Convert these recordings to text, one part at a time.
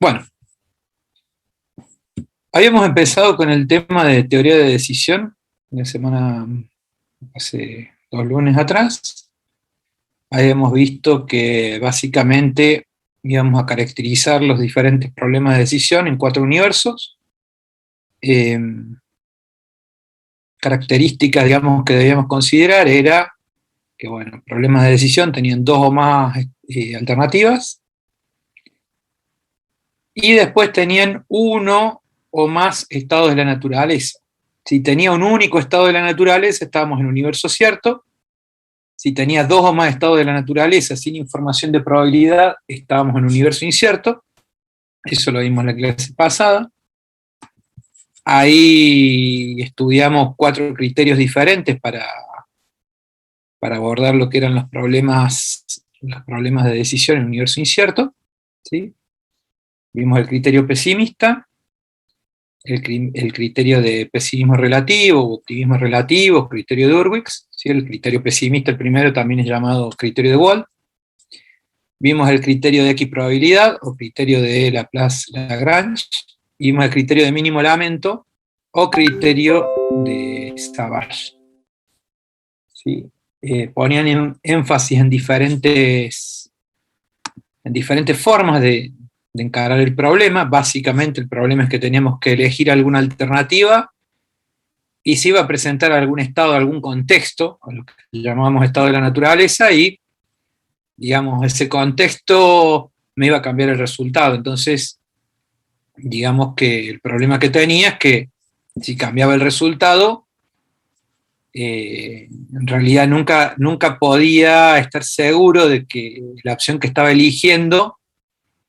Bueno, habíamos empezado con el tema de teoría de decisión, una semana, hace 2 lunes atrás. Habíamos visto que básicamente íbamos a caracterizar los diferentes problemas de decisión en 4 universos. Características, digamos, que debíamos considerar era que, bueno, problemas de decisión tenían 2 o más alternativas, y después tenían 1 o más estados de la naturaleza. Si tenía un único estado de la naturaleza, estábamos en un universo cierto. Si tenía 2 o más estados de la naturaleza sin información de probabilidad, estábamos en un universo incierto. Eso lo vimos en la clase pasada. Ahí estudiamos 4 criterios diferentes para abordar lo que eran los problemas de decisión en un universo incierto, ¿sí? Vimos el criterio pesimista, el criterio de pesimismo relativo, o optimismo relativo, criterio de Hurwitz, ¿sí? El criterio pesimista, el primero, también es llamado criterio de Wald. Vimos el criterio de equiprobabilidad, o criterio de Laplace-Lagrange. Vimos el criterio de mínimo lamento, o criterio de Savage. ¿Sí? Ponían énfasis en diferentes formas de encarar el problema. Básicamente el problema es que teníamos que elegir alguna alternativa y se iba a presentar algún estado, algún contexto, a lo que llamábamos estado de la naturaleza, y, digamos, ese contexto me iba a cambiar el resultado. Entonces, digamos que el problema que tenía es que si cambiaba el resultado, en realidad nunca podía estar seguro de que la opción que estaba eligiendo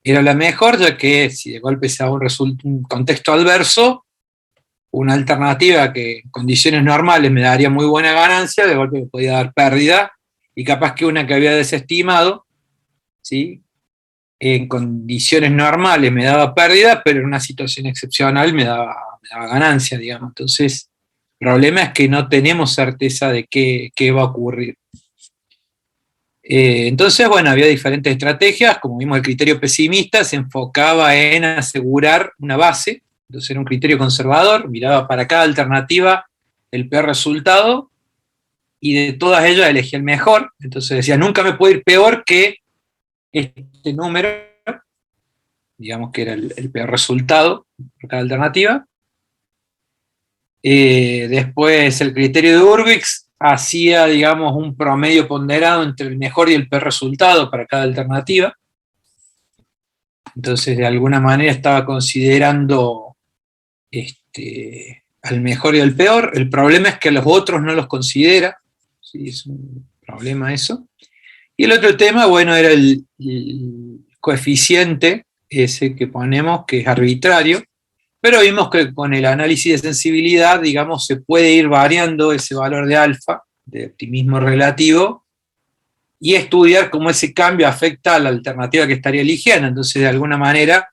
era la mejor, ya que si de golpe se daba un contexto adverso, una alternativa que en condiciones normales me daría muy buena ganancia, de golpe me podía dar pérdida, y capaz que una que había desestimado, ¿sí?, en condiciones normales me daba pérdida, pero en una situación excepcional me daba ganancia, digamos. Entonces, el problema es que no tenemos certeza de qué va a ocurrir. Entonces, bueno, había diferentes estrategias. Como vimos, el criterio pesimista se enfocaba en asegurar una base. Entonces era un criterio conservador, miraba para cada alternativa el peor resultado, y de todas ellas elegía el mejor. Entonces decía, nunca me puede ir peor que este número, digamos que era el peor resultado por cada alternativa. Después el criterio de Hurwitz hacía, digamos, un promedio ponderado entre el mejor y el peor resultado para cada alternativa. Entonces, de alguna manera estaba considerando al mejor y al peor. El problema es que a los otros no los considera, ¿sí? Es un problema eso. Y el otro tema, bueno, era el coeficiente ese que ponemos, que es arbitrario, pero vimos que con el análisis de sensibilidad, digamos, se puede ir variando ese valor de alfa, de optimismo relativo, y estudiar cómo ese cambio afecta a la alternativa que estaría eligiendo. Entonces, de alguna manera,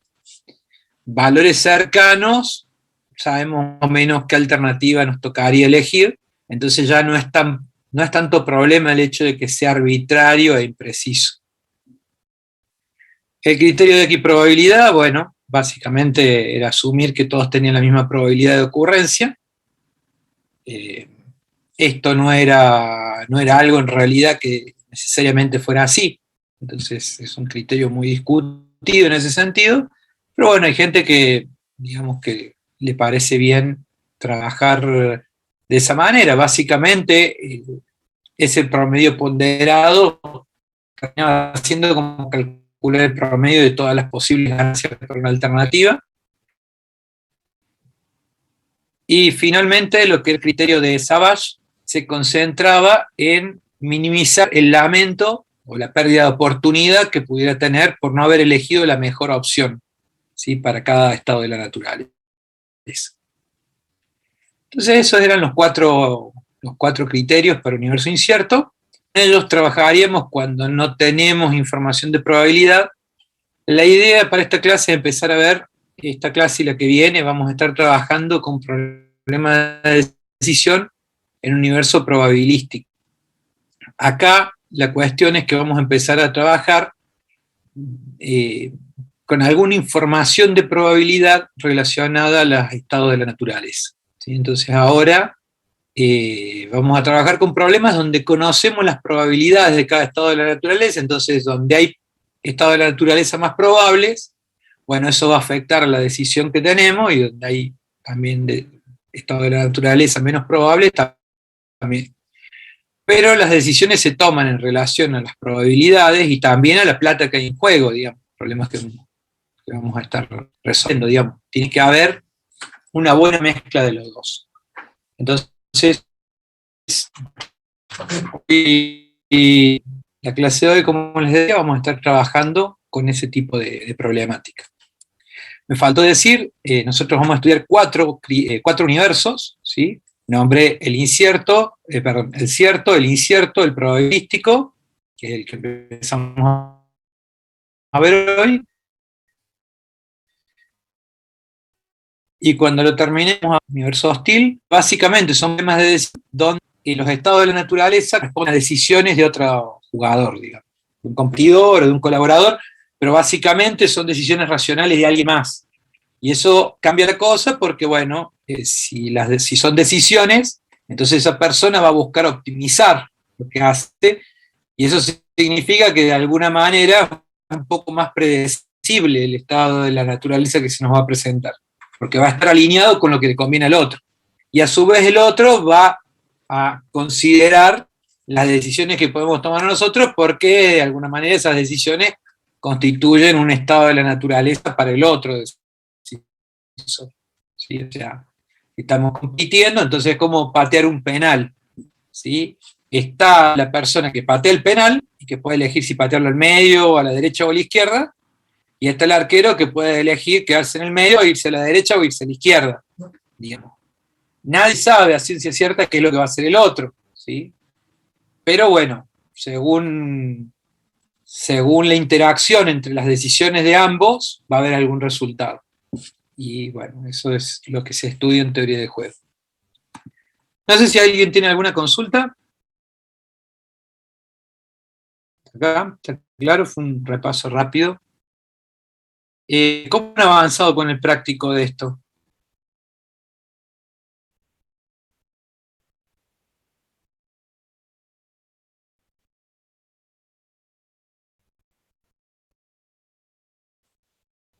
valores cercanos, sabemos más o menos qué alternativa nos tocaría elegir. Entonces ya no es tanto problema el hecho de que sea arbitrario e impreciso. El criterio de equiprobabilidad, bueno, básicamente era asumir que todos tenían la misma probabilidad de ocurrencia. Esto no era algo en realidad que necesariamente fuera así. Entonces es un criterio muy discutido en ese sentido. Pero bueno, hay gente que, digamos, que le parece bien trabajar de esa manera. Básicamente es el promedio ponderado, haciendo como calcular el promedio de todas las posibles ganancias para una alternativa. Y finalmente, lo que es el criterio de Savage se concentraba en minimizar el lamento o la pérdida de oportunidad que pudiera tener por no haber elegido la mejor opción, ¿sí?, para cada estado de la naturaleza. Entonces esos eran los cuatro criterios para universo incierto. En ellos trabajaríamos cuando no tenemos información de probabilidad. La idea para esta clase es empezar a ver, esta clase y la que viene, vamos a estar trabajando con problemas de decisión en un universo probabilístico. Acá la cuestión es que vamos a empezar a trabajar con alguna información de probabilidad relacionada a los estados de la naturaleza. ¿Sí? Entonces ahora vamos a trabajar con problemas donde conocemos las probabilidades de cada estado de la naturaleza, entonces donde hay estados de la naturaleza más probables, bueno, eso va a afectar a la decisión que tenemos, y donde hay también estados de la naturaleza menos probables, también. Pero las decisiones se toman en relación a las probabilidades y también a la plata que hay en juego, digamos, problemas que vamos a estar resolviendo, digamos. Tiene que haber una buena mezcla de los dos. Entonces, y la clase de hoy, como les decía, vamos a estar trabajando con ese tipo de problemática. Me faltó decir, nosotros vamos a estudiar cuatro universos, ¿sí? Nombré el incierto, el cierto, el incierto, el probabilístico, que es el que empezamos a ver hoy, y cuando lo terminemos, universo hostil, básicamente son temas de decisión donde los estados de la naturaleza responden a decisiones de otro jugador, digamos, de un competidor o de un colaborador, pero básicamente son decisiones racionales de alguien más. Y eso cambia la cosa porque, bueno, si son decisiones, entonces esa persona va a buscar optimizar lo que hace, y eso significa que de alguna manera es un poco más predecible el estado de la naturaleza que se nos va a presentar, porque va a estar alineado con lo que le conviene al otro. Y a su vez el otro va a considerar las decisiones que podemos tomar nosotros, porque de alguna manera esas decisiones constituyen un estado de la naturaleza para el otro. ¿Sí? O sea, estamos compitiendo, entonces es como patear un penal. ¿Sí? Está la persona que patea el penal y que puede elegir si patearlo al medio, a la derecha o a la izquierda, y está el arquero que puede elegir quedarse en el medio, irse a la derecha o irse a la izquierda, digamos. Nadie sabe a ciencia cierta qué es lo que va a hacer el otro, ¿sí? Pero bueno, según la interacción entre las decisiones de ambos, va a haber algún resultado. Y bueno, eso es lo que se estudia en teoría de juego. No sé si alguien tiene alguna consulta. Acá, está claro, fue un repaso rápido. ¿Cómo han avanzado con el práctico de esto?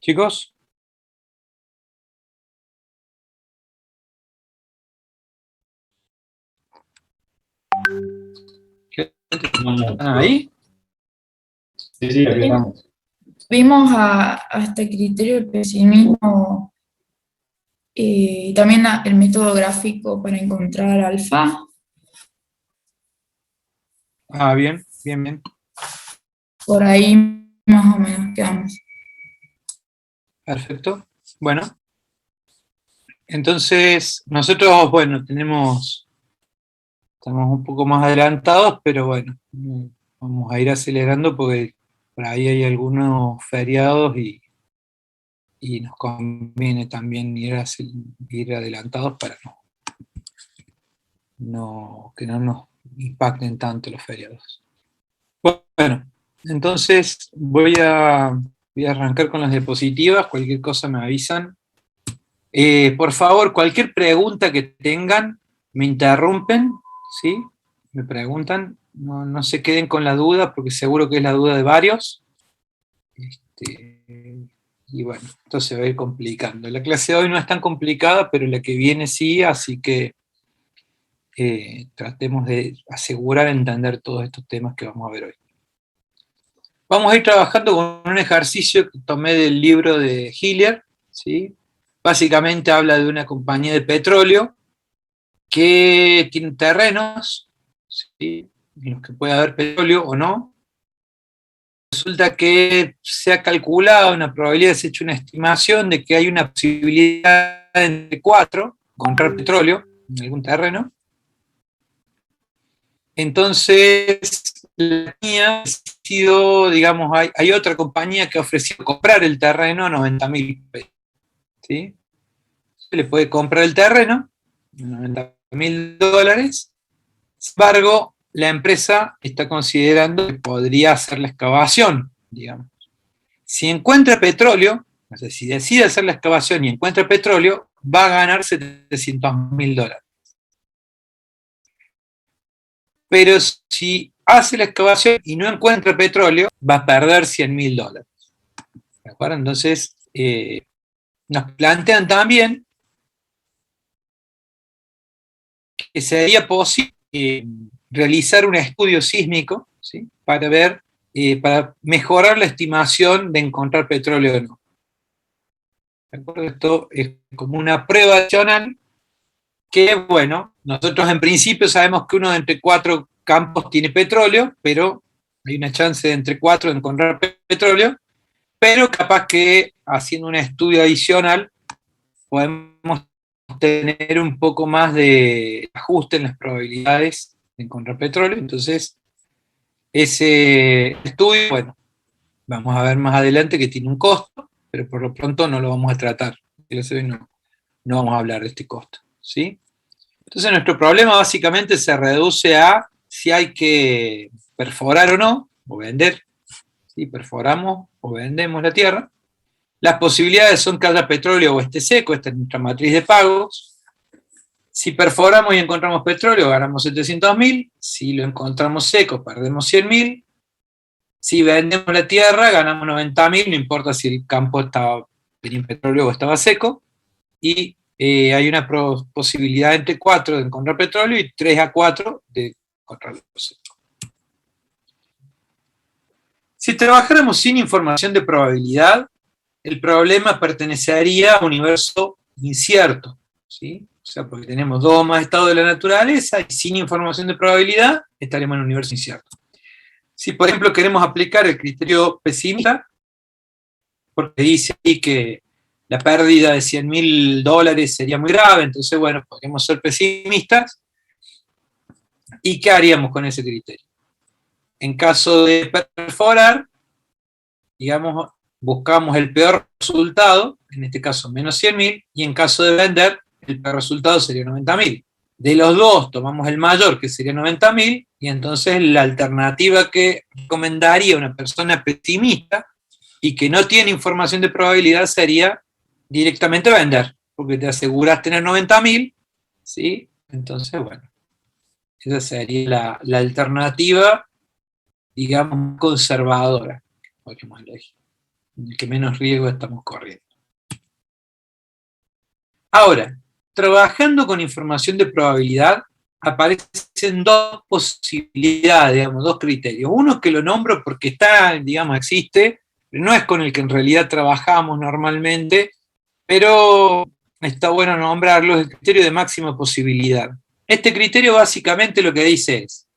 ¿Chicos? ¿Están ahí? Sí, sí, aquí estamos. Vimos a este criterio del pesimismo y también el método gráfico para encontrar alfa. Ah, bien, bien, bien. Por ahí más o menos quedamos. Perfecto. Bueno. Entonces, nosotros, bueno, estamos un poco más adelantados, pero bueno, vamos a ir acelerando porque por ahí hay algunos feriados y nos conviene también ir adelantados para que no nos impacten tanto los feriados. Bueno, entonces voy a arrancar con las diapositivas, cualquier cosa me avisan. Por favor, cualquier pregunta que tengan, me interrumpen, ¿sí? Me preguntan, no se queden con la duda, porque seguro que es la duda de varios. Y bueno, esto se va a ir complicando. La clase de hoy no es tan complicada, pero la que viene sí, así que tratemos de asegurar entender todos estos temas que vamos a ver hoy. Vamos a ir trabajando con un ejercicio que tomé del libro de Hillier, ¿sí? Básicamente habla de una compañía de petróleo que tiene terrenos, ¿sí? En los que puede haber petróleo o no. Resulta que se ha calculado una probabilidad, se ha hecho una estimación de que hay una posibilidad entre 4 de encontrar petróleo en algún terreno. Entonces, la compañía ha sido, digamos, hay otra compañía que ha ofrecido comprar el terreno a 90.000 pesos. ¿Sí? Se le puede comprar el terreno, $90.000. Sin embargo, la empresa está considerando que podría hacer la excavación, digamos. Si encuentra petróleo, o sea, si decide hacer la excavación y encuentra petróleo, va a ganar $700.000. Pero si hace la excavación y no encuentra petróleo, va a perder $100.000. ¿De acuerdo? Entonces, nos plantean también que sería posible realizar un estudio sísmico, ¿sí? Para mejorar la estimación de encontrar petróleo o no. ¿De acuerdo? Esto es como una prueba adicional que, bueno, nosotros en principio sabemos que uno de entre 4 campos tiene petróleo, pero hay una chance de entre 4 de encontrar petróleo, pero capaz que haciendo un estudio adicional podemos tener un poco más de ajuste en las probabilidades de encontrar petróleo. Entonces, ese estudio, bueno, vamos a ver más adelante que tiene un costo, pero por lo pronto no lo vamos a tratar. No vamos a hablar de este costo, ¿sí? Entonces, nuestro problema básicamente se reduce a si hay que perforar o no, o vender. Si perforamos o vendemos la tierra. Las posibilidades son que haya petróleo o esté seco, esta es nuestra matriz de pagos. Si perforamos y encontramos petróleo, ganamos 700.000. Si lo encontramos seco, perdemos 100.000. Si vendemos la tierra, ganamos 90.000, no importa si el campo tenía petróleo o estaba seco. Y hay una posibilidad entre 4 de encontrar petróleo y 3 a 4 de encontrarlo seco. Si trabajáramos sin información de probabilidad, el problema pertenecería a un universo incierto, ¿sí? O sea, porque tenemos 2 o más estados de la naturaleza y sin información de probabilidad estaremos en un universo incierto. Si, por ejemplo, queremos aplicar el criterio pesimista, porque dice ahí que la pérdida de $100.000 sería muy grave, entonces, bueno, podríamos ser pesimistas. ¿Y qué haríamos con ese criterio? En caso de perforar, digamos, buscamos el peor resultado, en este caso menos 100.000, y en caso de vender, el peor resultado sería 90.000. De los dos tomamos el mayor, que sería 90.000, y entonces la alternativa que recomendaría una persona pesimista y que no tiene información de probabilidad sería directamente vender, porque te aseguras tener 90.000, ¿sí? Entonces, bueno, esa sería la alternativa, digamos, conservadora, podríamos elegir, en el que menos riesgo estamos corriendo. Ahora, trabajando con información de probabilidad, aparecen 2 posibilidades, digamos, 2 criterios. Uno que lo nombro porque está, digamos, existe, no es con el que en realidad trabajamos normalmente, pero está bueno nombrarlo, es el criterio de máxima posibilidad. Este criterio básicamente lo que dice es,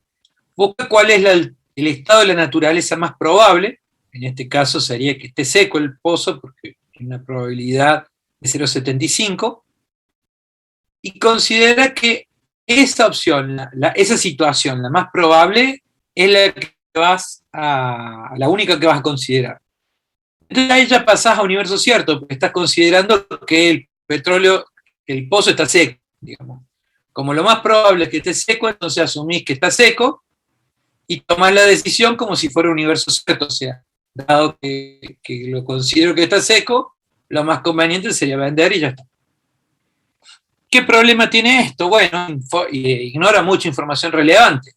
busca cuál es el estado de la naturaleza más probable, en este caso sería que esté seco el pozo, porque tiene una probabilidad de 0,75, y considera que esa opción, esa situación, la más probable, es la única que vas a considerar. Entonces ahí ya pasás a universo cierto, porque estás considerando que el petróleo, que el pozo está seco, digamos. Como lo más probable es que esté seco, entonces asumís que está seco y tomás la decisión como si fuera un universo cierto. O sea, dado que lo considero que está seco, lo más conveniente sería vender y ya está. ¿Qué problema tiene esto? Bueno, ignora mucha información relevante.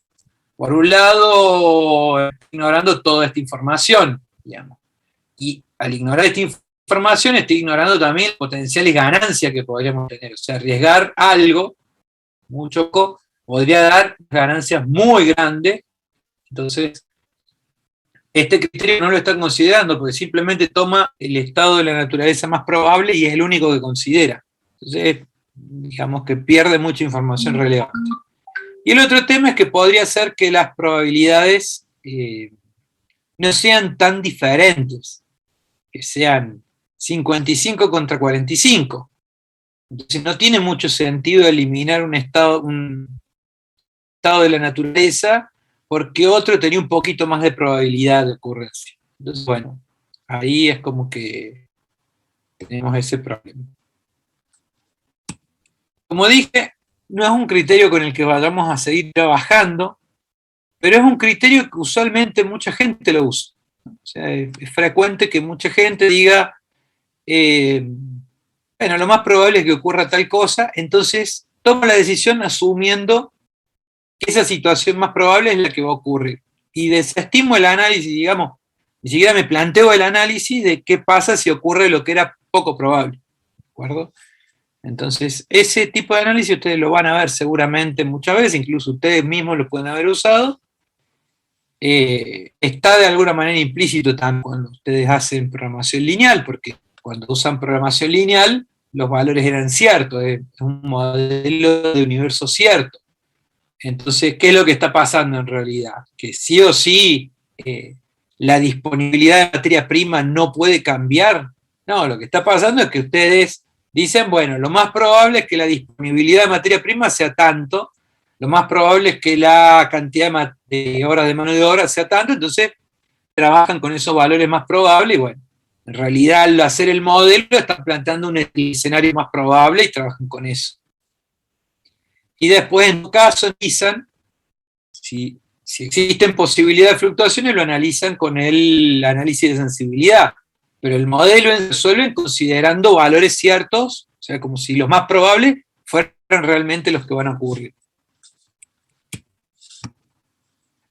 Por un lado, ignorando toda esta información, digamos. Y al ignorar esta información, estoy ignorando también potenciales ganancias que podríamos tener. O sea, arriesgar algo, mucho, podría dar ganancias muy grandes. Entonces, este criterio no lo están considerando porque simplemente toma el estado de la naturaleza más probable y es el único que considera. Entonces, digamos que pierde mucha información relevante. Y el otro tema es que podría ser que las probabilidades no sean tan diferentes, que sean 55 contra 45. Entonces no tiene mucho sentido eliminar un estado de la naturaleza porque otro tenía un poquito más de probabilidad de ocurrencia. Entonces, bueno, ahí es como que tenemos ese problema. Como dije, no es un criterio con el que vayamos a seguir trabajando, pero es un criterio que usualmente mucha gente lo usa. O sea, es frecuente que mucha gente diga, bueno, lo más probable es que ocurra tal cosa, entonces toma la decisión asumiendo que esa situación más probable es la que va a ocurrir. Y desestimo el análisis, digamos, ni siquiera me planteo el análisis de qué pasa si ocurre lo que era poco probable. ¿De acuerdo? Entonces, ese tipo de análisis ustedes lo van a ver seguramente muchas veces, incluso ustedes mismos lo pueden haber usado. Está de alguna manera implícito también cuando ustedes hacen programación lineal, porque cuando usan programación lineal, los valores eran ciertos, es un modelo de universo cierto. Entonces, ¿qué es lo que está pasando en realidad? Que sí o sí la disponibilidad de materia prima no puede cambiar. No, lo que está pasando es que ustedes dicen, bueno, lo más probable es que la disponibilidad de materia prima sea tanto, lo más probable es que la cantidad de horas de mano de obra sea tanto, entonces trabajan con esos valores más probables y bueno, en realidad al hacer el modelo están planteando un escenario más probable y trabajan con eso. Y después, en tu caso, analizan si existen posibilidades de fluctuaciones, lo analizan con el análisis de sensibilidad. Pero el modelo se resuelve considerando valores ciertos, o sea, como si los más probables fueran realmente los que van a ocurrir.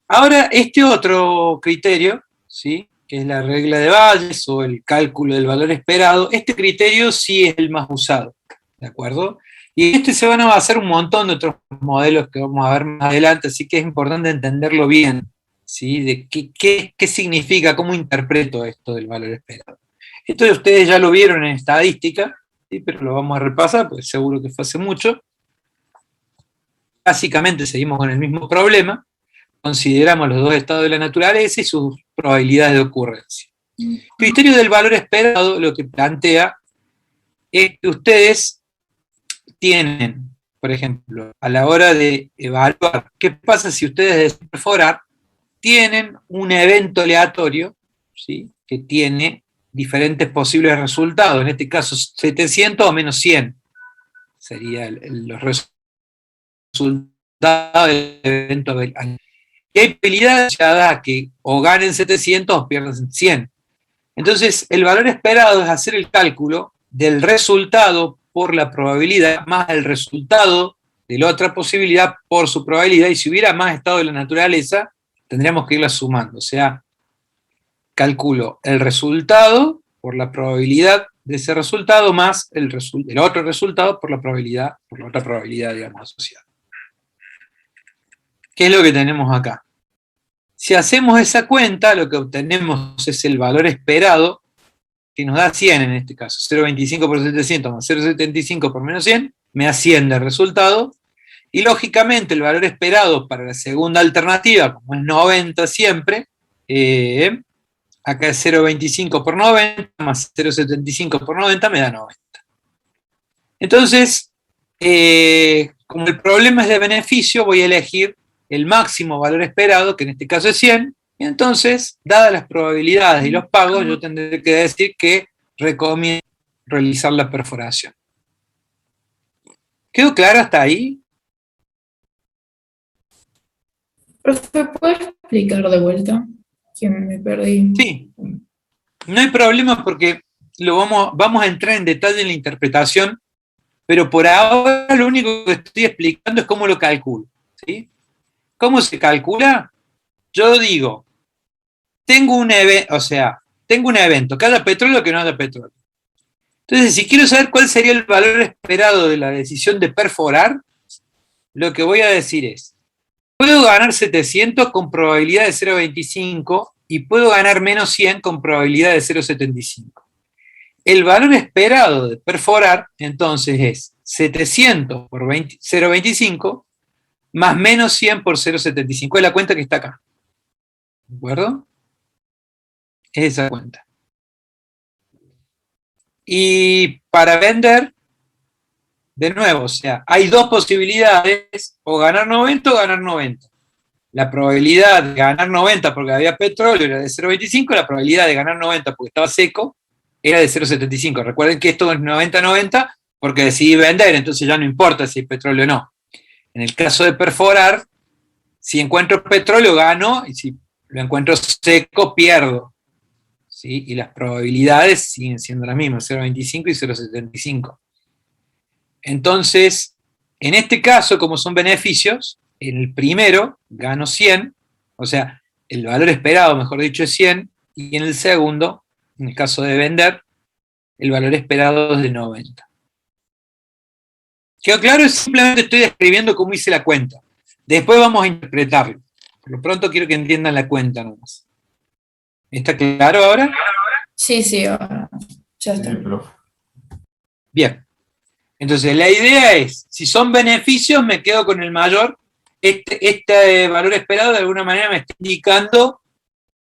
Ahora, este otro criterio, ¿sí?, que es la regla de Bayes o el cálculo del valor esperado, este criterio sí es el más usado, ¿de acuerdo? Y en este se van a basar un montón de otros modelos que vamos a ver más adelante, así que es importante entenderlo bien, ¿sí? De qué significa, cómo interpreto esto del valor esperado. Esto ustedes ya lo vieron en estadística, ¿sí?, pero lo vamos a repasar, porque seguro que fue hace mucho. Básicamente seguimos con el mismo problema, consideramos los dos estados de la naturaleza y sus probabilidades de ocurrencia. El criterio del valor esperado lo que plantea es que ustedes tienen, por ejemplo, a la hora de evaluar qué pasa si ustedes deciden perforar, tienen un evento aleatorio, ¿sí?, que tiene diferentes posibles resultados, en este caso 700 o menos 100 serían los resultados del evento aleatorio. Y hay probabilidades asociadas a que o ganen 700 o pierdan 100. Entonces, el valor esperado es hacer el cálculo del resultado por la probabilidad más el resultado de la otra posibilidad por su probabilidad, y si hubiera más estado de la naturaleza, tendríamos que irla sumando. O sea, calculo el resultado por la probabilidad de ese resultado más el otro resultado por la otra probabilidad, digamos, asociada. ¿Qué es lo que tenemos acá? Si hacemos esa cuenta, lo que obtenemos es el valor esperado, que nos da 100 en este caso, 0,25 por 700 más 0,75 por menos 100, me asciende el resultado, y lógicamente el valor esperado para la segunda alternativa, como es 90 siempre, acá es 0,25 por 90 más 0,75 por 90 me da 90. Entonces, como el problema es de beneficio, voy a elegir el máximo valor esperado, que en este caso es 100, y entonces, dadas las probabilidades y los pagos, yo tendré que decir que recomiendo realizar la perforación. ¿Quedó claro hasta ahí? Profe, ¿puedes explicar de vuelta? Que me perdí. Sí, no hay problema porque vamos a entrar en detalle en la interpretación, pero por ahora lo único que estoy explicando es cómo lo calculo, ¿sí? ¿Cómo se calcula? Yo digo, tengo un evento, que haya petróleo o que no haya petróleo. Entonces, si quiero saber cuál sería el valor esperado de la decisión de perforar, lo que voy a decir es, puedo ganar 700 con probabilidad de 0,25 y puedo ganar menos 100 con probabilidad de 0,75. El valor esperado de perforar, entonces, es 700 por 0,25 más menos 100 por 0,75. Es la cuenta que está acá. ¿De acuerdo? Es esa cuenta. Y para vender, de nuevo, o sea, hay dos posibilidades, o ganar 90 o ganar 90. La probabilidad de ganar 90 porque había petróleo era de 0,25, la probabilidad de ganar 90 porque estaba seco era de 0,75. Recuerden que esto es 90-90 porque decidí vender, entonces ya no importa si hay petróleo o no. En el caso de perforar, si encuentro petróleo gano, y si lo encuentro seco pierdo. ¿sí? Y las probabilidades siguen siendo las mismas, 0,25 y 0,75. Entonces, en este caso, como son beneficios, en el primero gano 100, o sea, el valor esperado, mejor dicho, es 100, y en el segundo, en el caso de vender, el valor esperado es de 90. ¿Quedó claro? Simplemente estoy describiendo cómo hice la cuenta. Después vamos a interpretarlo. Por lo pronto quiero que entiendan la cuenta nomás. ¿Está claro ahora? Sí, sí, ahora ya Sí, está. profe. Bien. Entonces, la idea es, si son beneficios, me quedo con el mayor. Este valor esperado de alguna manera me está indicando,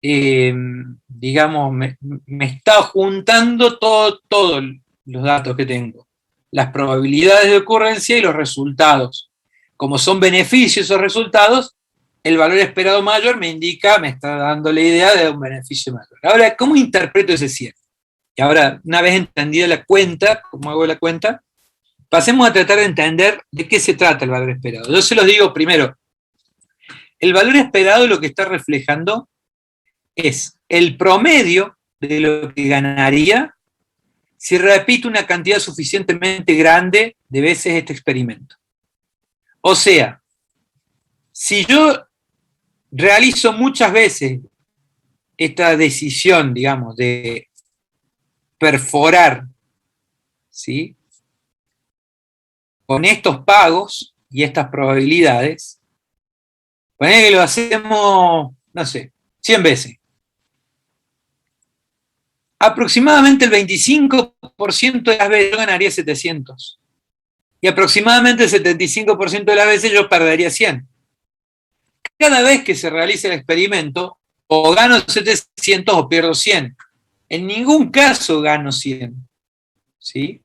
digamos, me está juntando todos los datos que tengo. Las probabilidades de ocurrencia y los resultados. Como son beneficios o resultados, el valor esperado mayor me indica, me está dando la idea de un beneficio mayor. Ahora, ¿cómo interpreto ese 100? Y ahora, una vez entendida la cuenta, ¿cómo hago la cuenta? Pasemos a tratar de entender de qué se trata el valor esperado. Yo se los digo primero. El valor esperado lo que está reflejando es el promedio de lo que ganaría si repito una cantidad suficientemente grande de veces este experimento. O sea, si yo realizo muchas veces esta decisión, digamos, de perforar, ¿sí?, con estos pagos y estas probabilidades, ponele que lo hacemos, no sé, 100 veces. Aproximadamente el 25% de las veces yo ganaría 700. Y aproximadamente el 75% de las veces yo perdería 100. Cada vez que se realiza el experimento, o gano 700 o pierdo 100. En ningún caso gano 100. ¿Sí?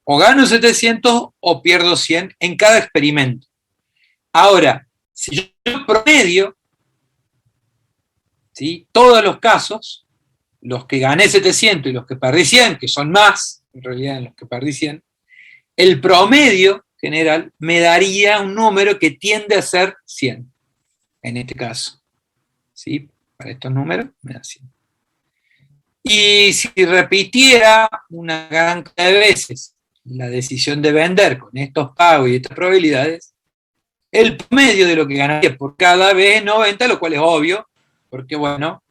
O gano 700 o pierdo 100 en cada experimento. Ahora, si yo promedio, ¿sí?, todos los casos, los que gané 700 y los que perdí 100, que son más, en realidad, en los que perdí 100, el promedio general me daría un número que tiende a ser 100, en este caso. ¿Sí? Para estos números me da 100. Y si repitiera una gran cantidad de veces la decisión de vender con estos pagos y estas probabilidades, el promedio de lo que ganaría por cada vez es 90, lo cual es obvio, porque bueno,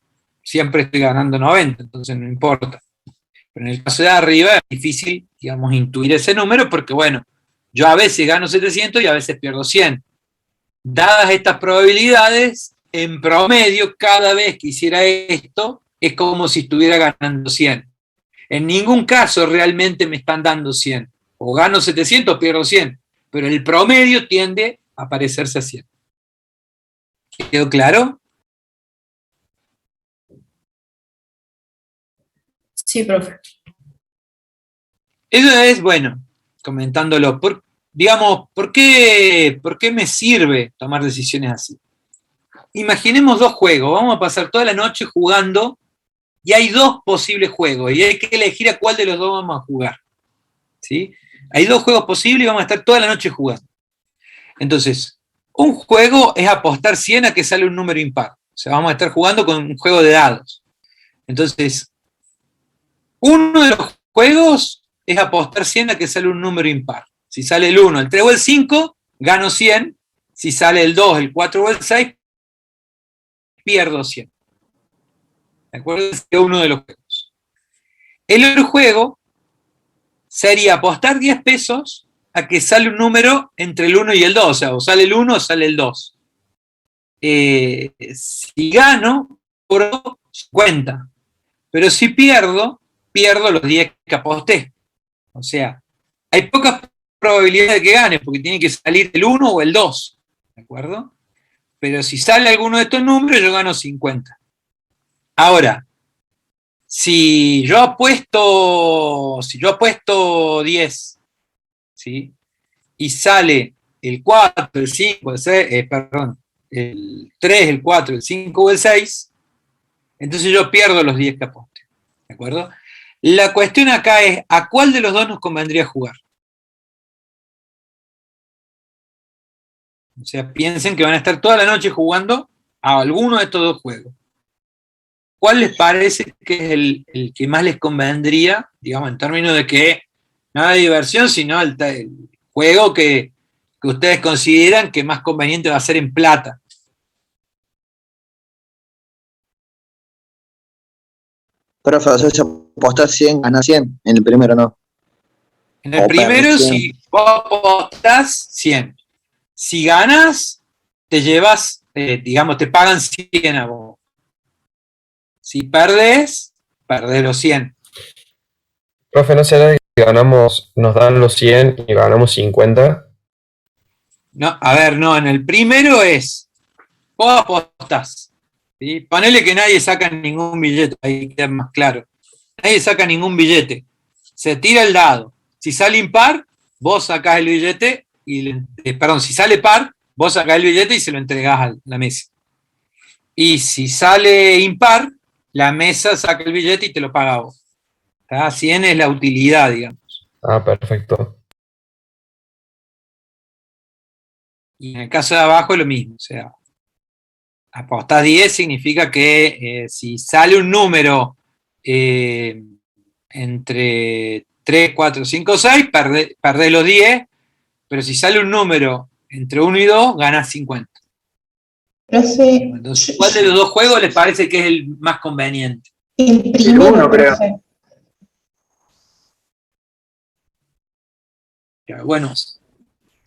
siempre estoy ganando 90, entonces no importa. Pero en el caso de arriba es difícil, digamos, intuir ese número, porque bueno, yo a veces gano 700 y a veces pierdo 100. Dadas estas probabilidades, en promedio, cada vez que hiciera esto, es como si estuviera ganando 100. En ningún caso realmente me están dando 100. O gano 700 o pierdo 100. Pero el promedio tiende a parecerse a 100. ¿Quedó claro? Sí, profe. Eso es, bueno, comentándolo. Digamos, ¿por qué me sirve tomar decisiones así? Imaginemos dos juegos. Vamos a pasar toda la noche jugando y hay dos posibles juegos y hay que elegir a cuál de los dos vamos a jugar. ¿Sí? Hay dos juegos posibles y vamos a estar toda la noche jugando. Entonces, un juego es apostar 100 a que sale un número impar. O sea, vamos a estar jugando con un juego de dados. Entonces, uno de los juegos es apostar 100 a que sale un número impar. Si sale el 1, el 3 o el 5, gano 100. Si sale el 2, el 4 o el 6, pierdo 100. ¿De acuerdo? Es uno de los juegos. El otro juego sería apostar 10 pesos a que sale un número entre el 1 y el 2, o sea, o sale el 1 o sale el 2. Si gano, cobro 50. Pero si pierdo los 10 que aposté. O sea, hay pocas probabilidades de que gane, porque tiene que salir el 1 o el 2. ¿De acuerdo? Pero si sale alguno de estos números, yo gano 50. Ahora, si yo apuesto 10, ¿sí?, y sale el 4, el 5, el 6, perdón, el 3, el 4, el 5 o el 6, entonces yo pierdo los 10 que aposté. ¿De acuerdo? La cuestión acá es, ¿a cuál de los dos nos convendría jugar? O sea, piensen que van a estar toda la noche jugando a alguno de estos dos juegos. ¿cuál les parece que es el que más les convendría, digamos, en términos de que no de diversión, sino el juego que ustedes consideran que más conveniente va a ser en plata? Profe, o sea, si apostás 100, ganás 100. En el primero no. En el O primero, perdés 100. si vos apostás 100. Si ganas, te llevas, digamos, te pagan 100 a vos. Si perdés los 100. Profe, ¿no será que ganamos, nos dan los 100 y ganamos 50? No, a ver, no, en el primero es, vos apostás, ¿sí? Ponele que nadie saca ningún billete, ahí queda más claro. Nadie saca ningún billete. Se tira el dado. Si sale impar, vos sacás el billete y perdón, si sale par, vos sacás el billete y se lo entregás a la mesa. Y si sale impar, la mesa saca el billete y te lo paga a vos. ¿Está? 100 es la utilidad, digamos. Ah, perfecto. Y en el caso de abajo es lo mismo. O sea, apostás 10 significa que si sale un número entre 3, 4, 5, 6, perdés los 10, pero si sale un número entre 1 y 2, ganás 50. Profe, Entonces, ¿cuál de los dos juegos les parece que es el más conveniente? el primero, uno, creo. profe. Bueno,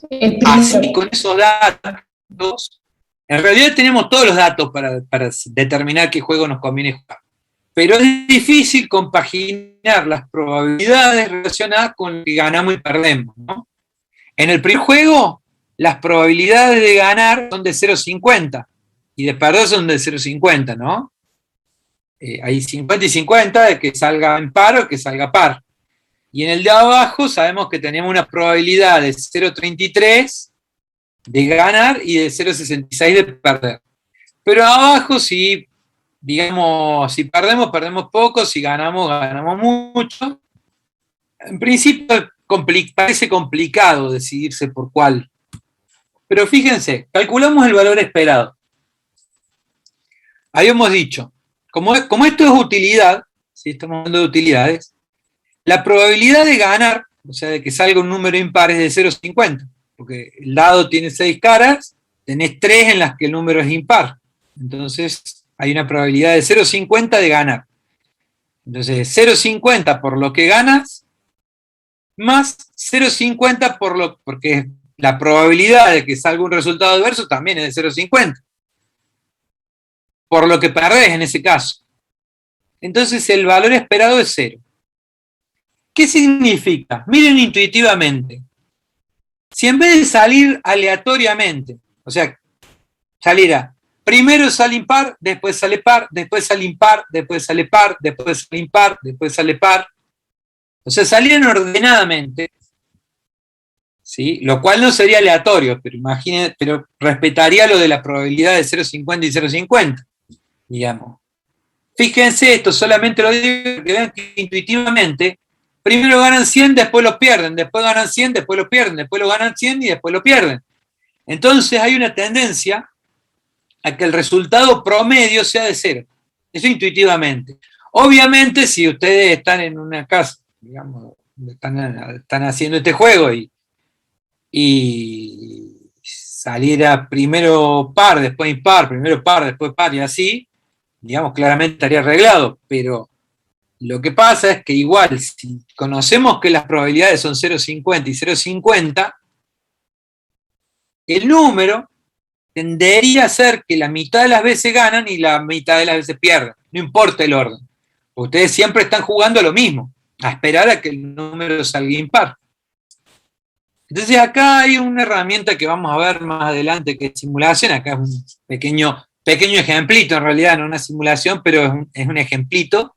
El así primero. con esos datos, en realidad tenemos todos los datos para determinar qué juego nos conviene jugar. Pero es difícil compaginar las probabilidades relacionadas con lo que ganamos y perdemos, ¿no? En el primer juego, las probabilidades de ganar son de 0,50 y de perder son de 0,50, ¿no? Hay 50 y 50 de que salga impar o que salga par. Y en el de abajo sabemos que tenemos una probabilidad de 0,33 de ganar y de 0,66 de perder. Pero abajo, si, digamos, si perdemos, perdemos poco, si ganamos, ganamos mucho. En principio parece complicado decidirse por cuál. Pero fíjense, calculamos el valor esperado. Habíamos dicho, como esto es utilidad, si estamos hablando de utilidades, la probabilidad de ganar, o sea, de que salga un número impar es de 0,50, porque el dado tiene 6 caras, tenés 3 en las que el número es impar. Entonces hay una probabilidad de 0,50 de ganar. Entonces 0,50 por lo que ganas, más 0,50 porque la probabilidad de que salga un resultado adverso también es de 0,50. Por lo que perdés en ese caso. Entonces el valor esperado es 0. ¿Qué significa? Miren intuitivamente. Si en vez de salir aleatoriamente, o sea, saliera, primero sale impar, después sale par, después sale impar, después sale par, después sale impar, después sale par, o sea, salieran ordenadamente, ¿sí? Lo cual no sería aleatorio, pero imaginen, pero respetaría lo de la probabilidad de 0,50 y 0,50, digamos. Fíjense esto, solamente lo digo que vean que intuitivamente primero ganan 100, después lo pierden, después ganan 100, después lo pierden, después lo ganan 100 y después lo pierden. Entonces hay una tendencia a que el resultado promedio sea de 0. Eso intuitivamente. Obviamente, si ustedes están en una casa, digamos, están haciendo este juego y saliera primero par, después impar, primero par, después par y así, digamos, claramente estaría arreglado, pero lo que pasa es que igual, si conocemos que las probabilidades son 0,50 y 0,50, el número tendería a ser que la mitad de las veces ganan y la mitad de las veces pierden, no importa el orden. Ustedes siempre están jugando lo mismo, a esperar a que el número salga impar. Entonces acá hay una herramienta que vamos a ver más adelante que es simulación, acá es un pequeño ejemplito, en realidad no una simulación, pero es un ejemplito,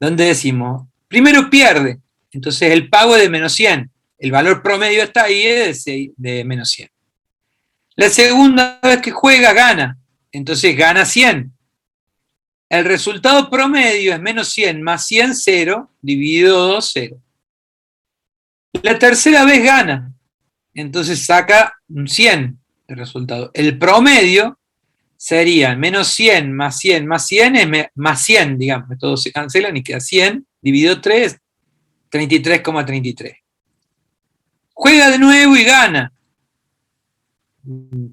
donde decimos, primero pierde, entonces el pago es de menos 100, el valor promedio está ahí, es de menos 100. La segunda vez que juega gana, entonces gana 100. El resultado promedio es menos 100 más 100, 0, dividido 2, 0. La tercera vez gana, entonces saca un 100 de resultado. El promedio serían menos 100 más 100 más 100 es más 100, digamos, todos se cancelan y queda 100, dividido 3, 33,33. Juega de nuevo y gana.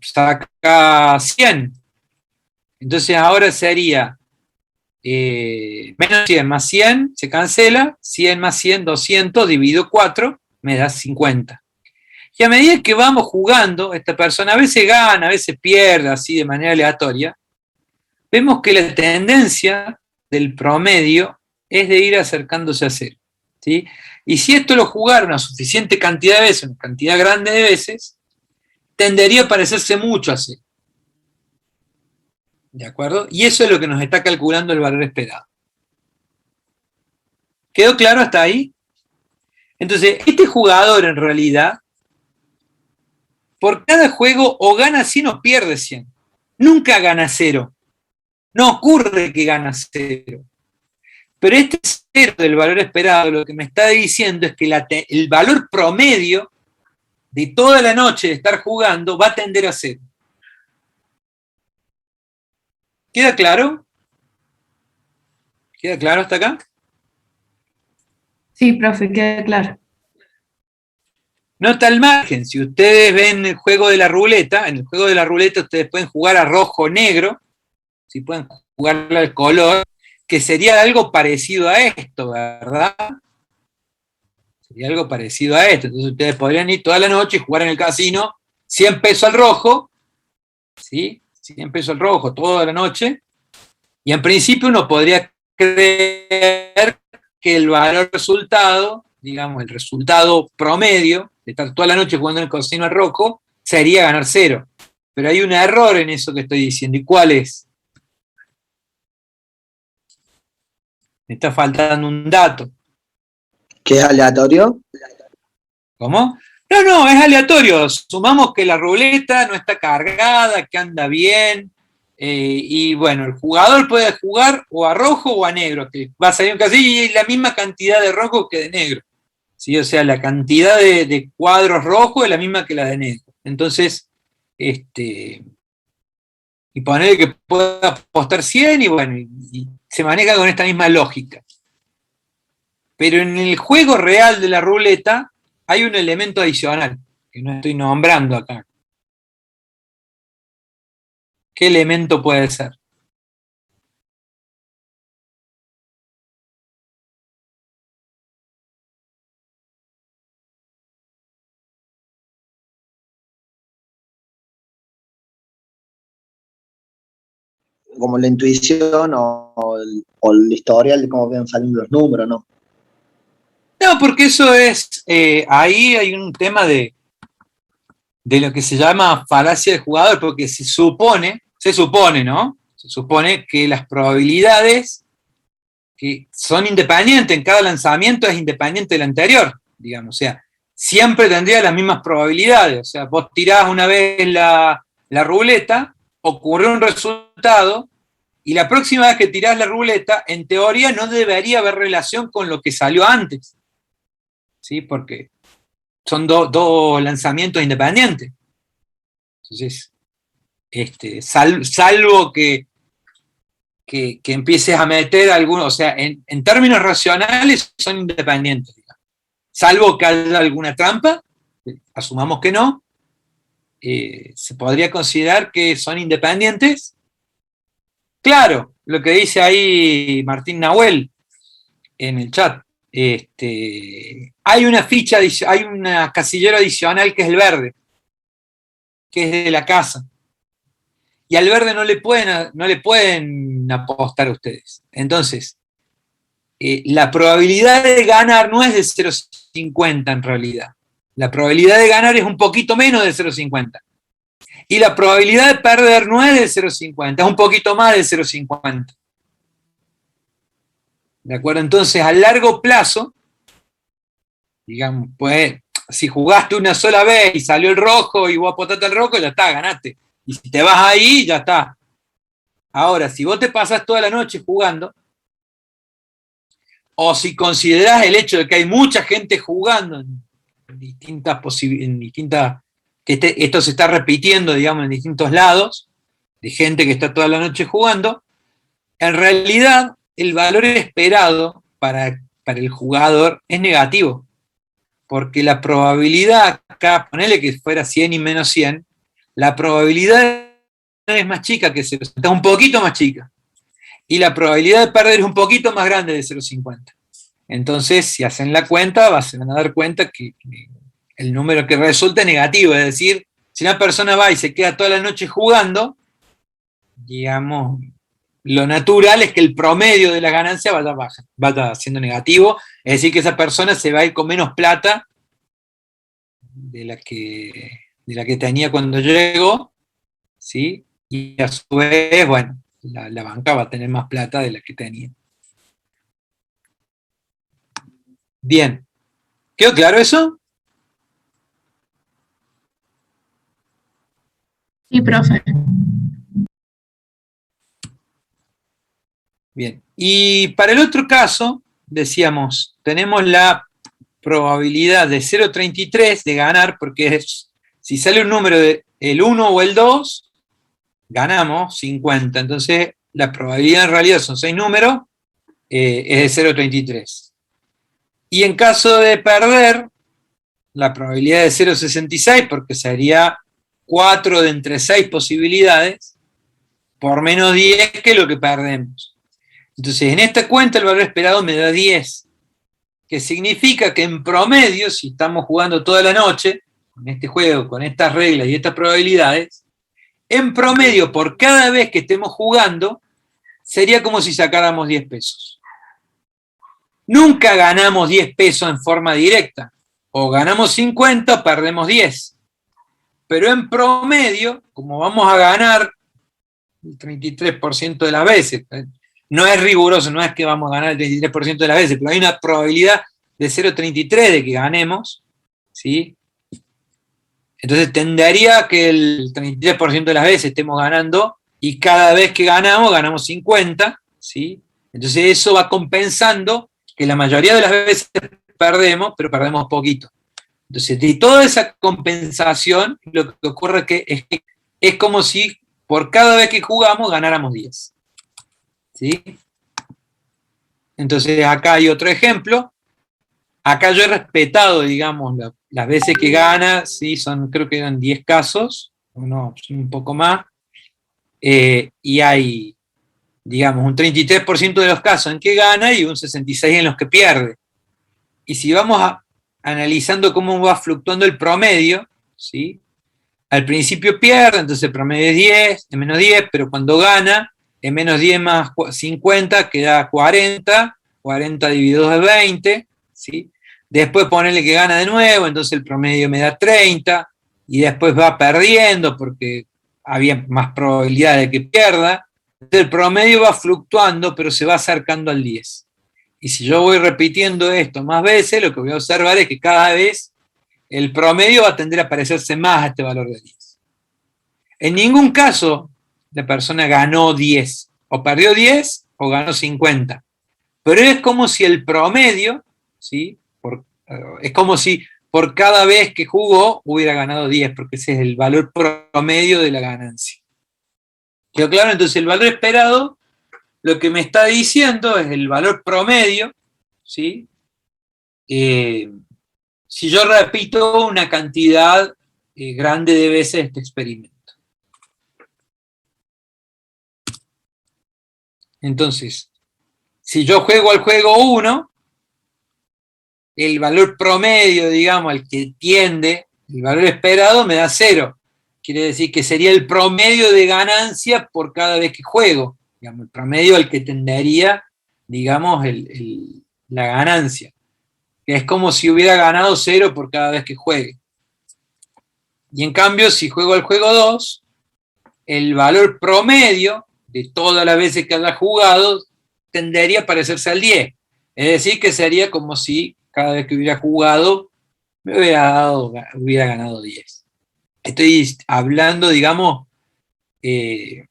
Saca 100. Entonces ahora sería menos 100 más 100, se cancela, 100 más 100, 200, dividido 4, me da 50. Y a medida que vamos jugando, esta persona a veces gana, a veces pierde, así de manera aleatoria, vemos que la tendencia del promedio es de ir acercándose a 0. ¿Sí? Y si esto lo jugara una suficiente cantidad de veces, una cantidad grande de veces, tendería a parecerse mucho a 0. ¿De acuerdo? Y eso es lo que nos está calculando el valor esperado. ¿Quedó claro hasta ahí? Entonces, este jugador en realidad, por cada juego o gana 100 o pierde 100. Nunca gana 0. No ocurre que gana 0. Pero este 0 del valor esperado lo que me está diciendo es que el valor promedio de toda la noche de estar jugando va a tender a 0. ¿Queda claro? ¿Queda claro hasta acá? Sí, profe, queda claro. Nota al margen, si ustedes ven el juego de la ruleta, en el juego de la ruleta ustedes pueden jugar a rojo o negro, si pueden jugar al color, que sería algo parecido a esto, ¿verdad? Sería algo parecido a esto. Entonces ustedes podrían ir toda la noche y jugar en el casino 100 pesos al rojo, ¿sí? 100 pesos al rojo toda la noche, y en principio uno podría creer que el valor resultado, digamos, el resultado promedio de estar toda la noche jugando en el casino al rojo, sería ganar 0. Pero hay un error en eso que estoy diciendo. ¿Y cuál es? Me está faltando un dato. ¿Que es aleatorio? ¿Cómo? No, es aleatorio. Sumamos que la ruleta no está cargada, que anda bien, y bueno, el jugador puede jugar o a rojo o a negro, que va a salir un casillo y la misma cantidad de rojo que de negro. ¿Sí? O sea, la cantidad de cuadros rojos es la misma que la de negro. Entonces, y poner que pueda apostar 100 y bueno, y se maneja con esta misma lógica. Pero en el juego real de la ruleta hay un elemento adicional que no estoy nombrando acá. ¿Qué elemento puede ser? Como la intuición o el historial de cómo ven saliendo los números, ¿no? No, porque eso es, ahí hay un tema de lo que se llama falacia del jugador, porque se supone, ¿no? Se supone que las probabilidades que son independientes, en cada lanzamiento es independiente del anterior, digamos, o sea, siempre tendría las mismas probabilidades, o sea, vos tirás una vez la ruleta, ocurrió un resultado, y la próxima vez que tirás la ruleta, en teoría no debería haber relación con lo que salió antes, ¿sí? Porque son dos lanzamientos independientes. Entonces, salvo que empieces a meter algunos, o sea, en términos racionales son independientes, digamos. Salvo que haya alguna trampa, asumamos que no, se podría considerar que son independientes. Claro, lo que dice ahí Martín Nahuel en el chat. Hay una ficha, hay un casillero adicional que es el verde, que es de la casa. Y al verde no le pueden apostar a ustedes. Entonces, la probabilidad de ganar no es de 0,50 en realidad. La probabilidad de ganar es un poquito menos de 0,50. Y la probabilidad de perder no es de 0,50, es un poquito más de 0,50. ¿De acuerdo? Entonces, a largo plazo, digamos, pues, si jugaste una sola vez y salió el rojo y vos apostaste al rojo, ya está, ganaste. Y si te vas ahí, ya está. Ahora, si vos te pasás toda la noche jugando, o si considerás el hecho de que hay mucha gente jugando en distintas posibilidades, que esto se está repitiendo, digamos, en distintos lados, de gente que está toda la noche jugando, en realidad el valor esperado para el jugador es negativo, porque la probabilidad acá, ponele que fuera 100 y menos 100, la probabilidad es más chica que 0,50, está un poquito más chica, y la probabilidad de perder es un poquito más grande de 0,50. Entonces, si hacen la cuenta, se van a dar cuenta que el número que resulta es negativo, es decir, si una persona va y se queda toda la noche jugando, digamos, lo natural es que el promedio de la ganancia vaya siendo negativo, es decir, que esa persona se va a ir con menos plata de la que tenía cuando llegó, ¿sí? Y a su vez, bueno, la banca va a tener más plata de la que tenía. Bien, ¿quedó claro eso? Sí, profe. Bien, y para el otro caso, decíamos, tenemos la probabilidad de 0,33 de ganar, porque si sale un número de el 1 o el 2, ganamos 50. Entonces, la probabilidad en realidad son 6 números, es de 0,33. Y en caso de perder, la probabilidad de 0,66, porque sería 4 de entre 6 posibilidades, por menos 10 que lo que perdemos. Entonces, en esta cuenta el valor esperado me da 10, que significa que en promedio, si estamos jugando toda la noche, con este juego, con estas reglas y estas probabilidades, en promedio, por cada vez que estemos jugando, sería como si sacáramos 10 pesos. Nunca ganamos 10 pesos en forma directa. O ganamos 50 o perdemos 10. Pero en promedio, como vamos a ganar el 33% de las veces, no es riguroso, no es que vamos a ganar el 33% de las veces, pero hay una probabilidad de 0,33 de que ganemos, ¿sí? Entonces tendería que el 33% de las veces estemos ganando y cada vez que ganamos 50, ¿sí? Entonces eso va compensando que la mayoría de las veces perdemos, pero perdemos poquito. Entonces, de toda esa compensación, lo que ocurre es como si por cada vez que jugamos ganáramos 10. ¿Sí? Entonces, acá hay otro ejemplo. Acá yo he respetado, digamos, las veces que gana, ¿sí? Creo que eran 10 casos, no, un poco más, y hay, digamos, un 33% de los casos en que gana y un 66% en los que pierde. Y si vamos analizando cómo va fluctuando el promedio, ¿sí? Al principio pierde, entonces el promedio es 10, es menos 10, pero cuando gana, es menos 10 más 50, queda 40, 40 dividido de 20, ¿sí? Después ponerle que gana de nuevo, entonces el promedio me da 30, y después va perdiendo porque había más probabilidad de que pierda. Entonces el promedio va fluctuando, pero se va acercando al 10. Y si yo voy repitiendo esto más veces, lo que voy a observar es que cada vez el promedio va a tender a parecerse más a este valor de 10. En ningún caso la persona ganó 10, o perdió 10 o ganó 50. Pero es como si el promedio, ¿sí? Es como si por cada vez que jugó hubiera ganado 10, porque ese es el valor promedio de la ganancia. ¿Quedó claro? Entonces el valor esperado lo que me está diciendo es el valor promedio, ¿sí? Si yo repito una cantidad grande de veces este experimento. Entonces, si yo juego al juego 1, el valor promedio, digamos, al que tiende, el valor esperado me da 0. Quiere decir que sería el promedio de ganancia por cada vez que juego. Digamos, el promedio al que tendería, digamos, la ganancia. Que es como si hubiera ganado 0 por cada vez que juegue. Y en cambio, si juego al juego 2, el valor promedio de todas las veces que haya jugado tendería a parecerse al 10. Es decir, que sería como si cada vez que hubiera jugado me hubiera ganado 10. Estoy hablando, digamos, de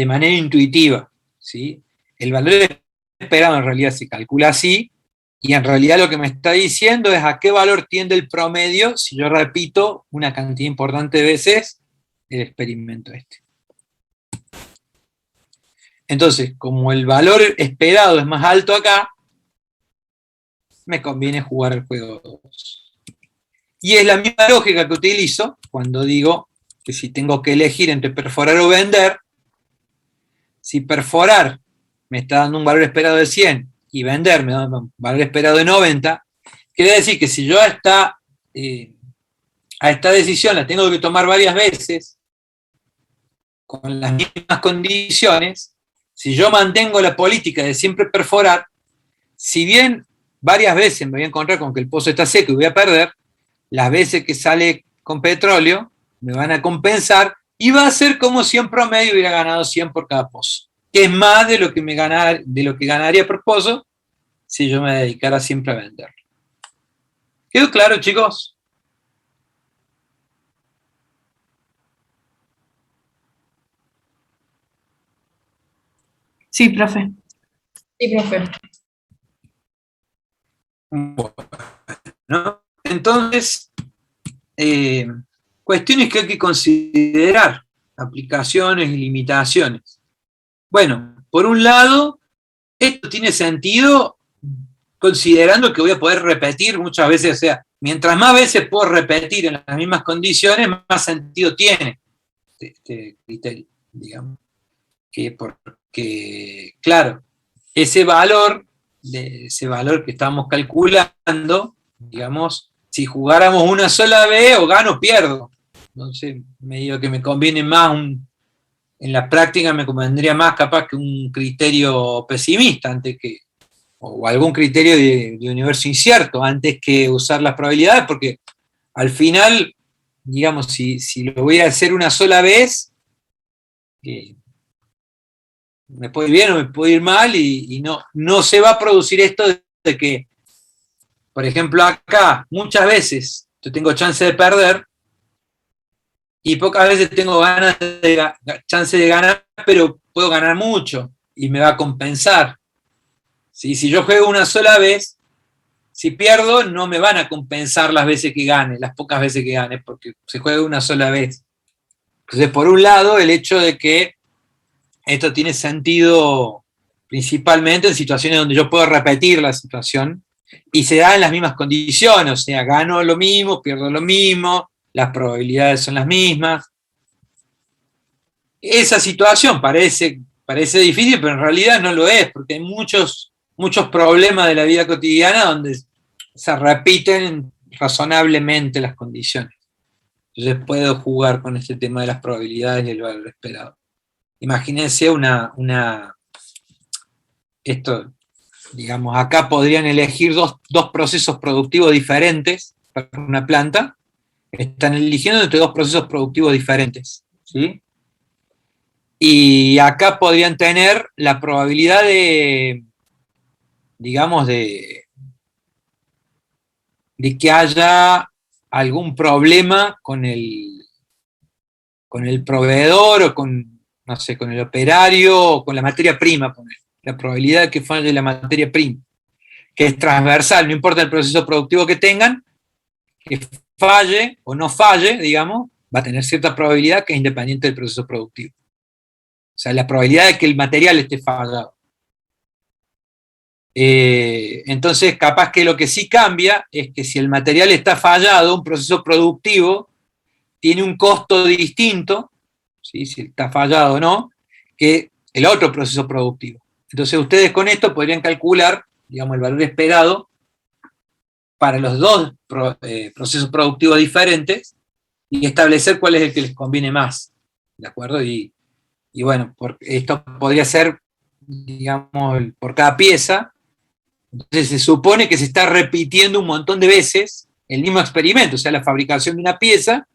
manera intuitiva, ¿sí? El valor esperado en realidad se calcula así, y en realidad lo que me está diciendo es a qué valor tiende el promedio si yo repito una cantidad importante de veces el experimento este. Entonces, como el valor esperado es más alto acá, me conviene jugar el juego 2. Y es la misma lógica que utilizo cuando digo que si tengo que elegir entre perforar o vender, si perforar me está dando un valor esperado de 100 y vender me da un valor esperado de 90, quiere decir que si yo a esta decisión la tengo que tomar varias veces, con las mismas condiciones, si yo mantengo la política de siempre perforar, si bien varias veces me voy a encontrar con que el pozo está seco y voy a perder, las veces que sale con petróleo me van a compensar y va a ser como si en promedio hubiera ganado 100 por cada pozo, que es más de lo que ganaría por pozo si yo me dedicara siempre a vender. ¿Quedó claro, chicos? Sí, profe. Sí, profe. Bueno, entonces, cuestiones que hay que considerar, aplicaciones y limitaciones. Bueno, por un lado, esto tiene sentido considerando que voy a poder repetir muchas veces, o sea, mientras más veces puedo repetir en las mismas condiciones, más sentido tiene este criterio, digamos. Porque, claro, ese valor que estamos calculando, digamos, si jugáramos una sola vez, o gano o pierdo. Entonces, me digo que me conviene más en la práctica me convendría más capaz que un criterio pesimista antes que, o algún criterio de universo incierto antes que usar las probabilidades, porque al final, digamos, si lo voy a hacer una sola vez, me puede ir bien o me puede ir mal y no se va a producir esto de que, por ejemplo, acá muchas veces yo tengo chance de perder y pocas veces tengo chance de ganar, pero puedo ganar mucho y me va a compensar. ¿Sí? Si yo juego una sola vez, si pierdo no me van a compensar las veces que gane, las pocas veces que gane, porque se juega una sola vez. Entonces, por un lado, el hecho de que esto tiene sentido principalmente en situaciones donde yo puedo repetir la situación y se da en las mismas condiciones, o sea, gano lo mismo, pierdo lo mismo, las probabilidades son las mismas. Esa situación parece difícil, pero en realidad no lo es, porque hay muchos problemas de la vida cotidiana donde se repiten razonablemente las condiciones. Entonces puedo jugar con este tema de las probabilidades y el valor esperado. Imagínense esto, digamos, acá podrían elegir dos procesos productivos diferentes para una planta, están eligiendo entre dos procesos productivos diferentes, ¿sí? Y acá podrían tener la probabilidad de, digamos, de que haya algún problema con el proveedor o con, no sé, con el operario o con la materia prima, la probabilidad de que falle la materia prima, que es transversal, no importa el proceso productivo que tengan, que falle o no falle, digamos, va a tener cierta probabilidad que es independiente del proceso productivo. O sea, la probabilidad de que el material esté fallado. Entonces, capaz que lo que sí cambia es que si el material está fallado, un proceso productivo tiene un costo distinto, ¿sí? Si está fallado o no, que el otro proceso productivo. Entonces, ustedes con esto podrían calcular, digamos, el valor esperado para los dos procesos productivos diferentes y establecer cuál es el que les conviene más, ¿de acuerdo? Y bueno, esto podría ser, digamos, por cada pieza. Entonces se supone que se está repitiendo un montón de veces el mismo experimento, o sea, la fabricación de una pieza,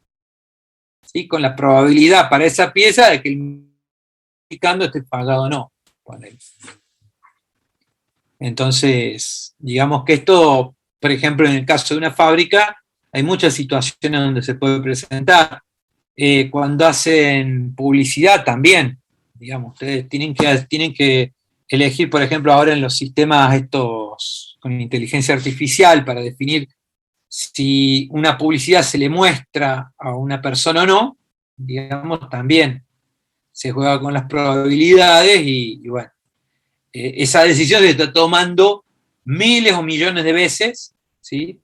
¿sí? Con la probabilidad para esa pieza de que el fabricando esté fallado o no. Entonces, digamos que esto, por ejemplo, en el caso de una fábrica, hay muchas situaciones donde se puede presentar. Cuando hacen publicidad también, digamos, ustedes tienen que elegir, por ejemplo, ahora en los sistemas estos con inteligencia artificial para definir si una publicidad se le muestra a una persona o no, digamos, también se juega con las probabilidades y bueno, esa decisión se está tomando miles o millones de veces, ¿sí?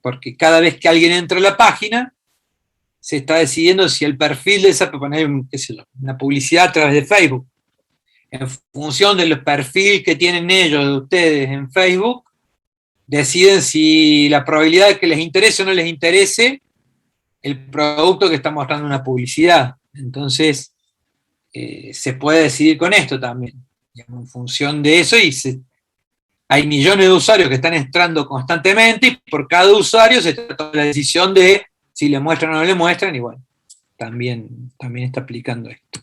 Porque cada vez que alguien entra a la página, se está decidiendo si el perfil de esa, para poner, qué sé yo, una publicidad a través de Facebook, en función del perfil que tienen ellos de ustedes en Facebook, deciden si la probabilidad de que les interese o no les interese el producto que está mostrando una publicidad. Entonces, se puede decidir con esto también, digamos, en función de eso, y hay millones de usuarios que están entrando constantemente, y por cada usuario se trata la decisión de si le muestran o no le muestran, y bueno, también está aplicando esto.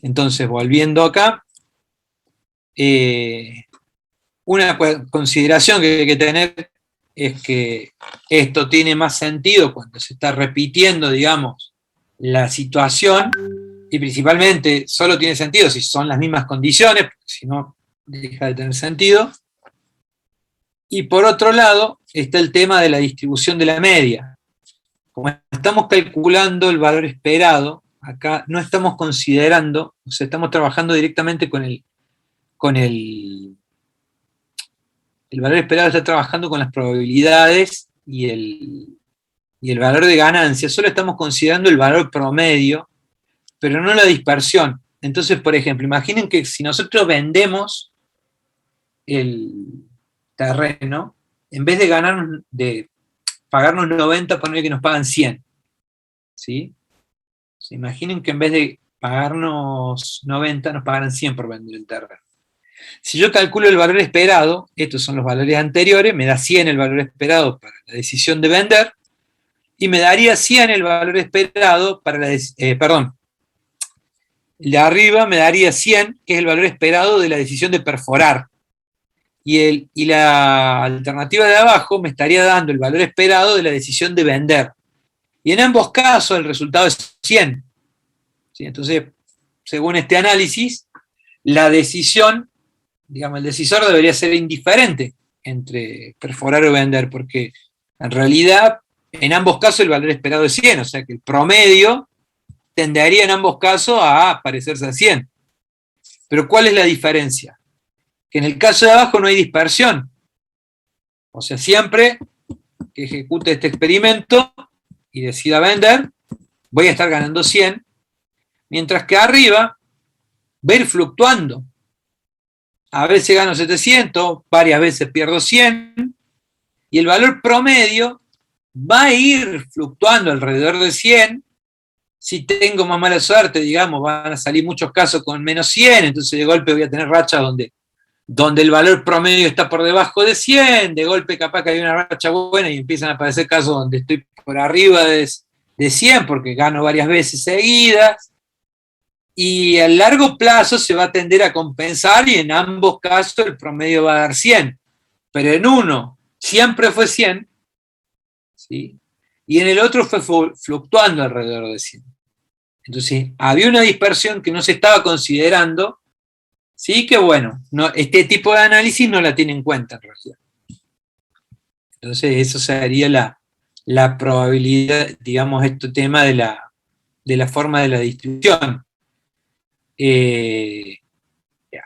Entonces, volviendo acá, una consideración que hay que tener es que esto tiene más sentido cuando se está repitiendo, digamos, la situación, y principalmente solo tiene sentido si son las mismas condiciones, porque si no, deja de tener sentido. Y por otro lado, está el tema de la distribución de la media. Como estamos calculando el valor esperado, acá no estamos considerando, o sea, estamos trabajando directamente con el valor esperado, está trabajando con las probabilidades y el valor de ganancia. Solo estamos considerando el valor promedio, pero no la dispersión. Entonces, por ejemplo, imaginen que si nosotros vendemos el terreno, en vez de pagarnos 90, ponerle que nos pagan 100. ¿Sí? Se imaginen que en vez de pagarnos 90, nos pagaran 100 por vender el terreno. Si yo calculo el valor esperado, estos son los valores anteriores, me da 100 el valor esperado para la decisión de vender, y me daría 100 el valor esperado para la perdón, el de arriba me daría 100, que es el valor esperado de la decisión de perforar. Y la alternativa de abajo me estaría dando el valor esperado de la decisión de vender. Y en ambos casos el resultado es 100. ¿Sí? Entonces, según este análisis, la decisión, digamos, el decisor debería ser indiferente entre perforar o vender, porque en realidad en ambos casos el valor esperado es 100, o sea que el promedio tendería en ambos casos a parecerse a 100. Pero ¿cuál es la diferencia? Que en el caso de abajo no hay dispersión. O sea, siempre que ejecute este experimento y decida vender, voy a estar ganando 100, mientras que arriba va a ir fluctuando. A veces gano 700, varias veces pierdo 100, y el valor promedio va a ir fluctuando alrededor de 100. Si tengo más mala suerte, digamos, van a salir muchos casos con menos 100, entonces de golpe voy a tener rachas donde el valor promedio está por debajo de 100, de golpe capaz que hay una racha buena y empiezan a aparecer casos donde estoy por arriba de 100 porque gano varias veces seguidas, y a largo plazo se va a tender a compensar y en ambos casos el promedio va a dar 100, pero en uno siempre fue 100, ¿sí? Y en el otro fue fluctuando alrededor de 100. Entonces había una dispersión que no se estaba considerando. Sí, que bueno, este tipo de análisis no la tiene en cuenta en realidad. Entonces eso sería la probabilidad, digamos, este tema de la forma de la distribución.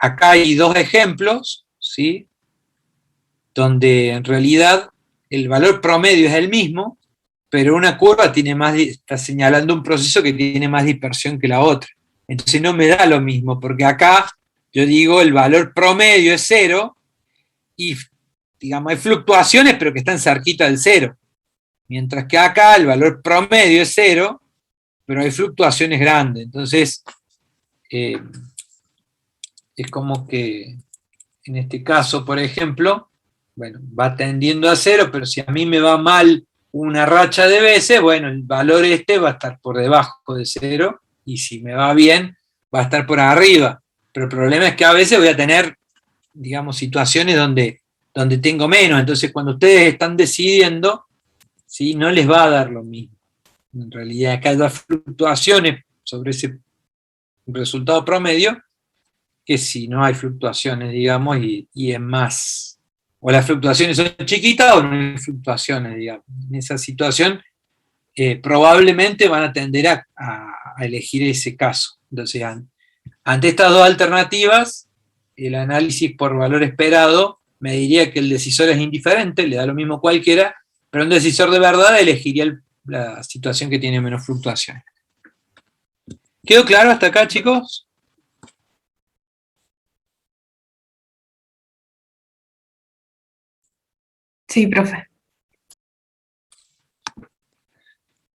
Acá hay dos ejemplos, ¿sí? Donde en realidad el valor promedio es el mismo, pero una curva está señalando un proceso que tiene más dispersión que la otra. Entonces no me da lo mismo, porque acá yo digo el valor promedio es 0 y, digamos, hay fluctuaciones pero que están cerquita del 0. Mientras que acá el valor promedio es 0, pero hay fluctuaciones grandes. Entonces, es como que en este caso, por ejemplo, bueno, va tendiendo a 0, pero si a mí me va mal una racha de veces, bueno, el valor va a estar por debajo de 0, y si me va bien, va a estar por arriba. Pero el problema es que a veces voy a tener, digamos, situaciones donde tengo menos. Entonces, cuando ustedes están decidiendo, ¿sí? No les va a dar lo mismo. En realidad, acá hay fluctuaciones sobre ese resultado promedio, que si no hay fluctuaciones, digamos, y es más. O las fluctuaciones son chiquitas o no hay fluctuaciones, digamos. En esa situación, probablemente van a tender a elegir ese caso. Entonces, ante estas dos alternativas, el análisis por valor esperado me diría que el decisor es indiferente, le da lo mismo cualquiera, pero un decisor de verdad elegiría la situación que tiene menos fluctuaciones. ¿Quedó claro hasta acá, chicos? Sí, profe.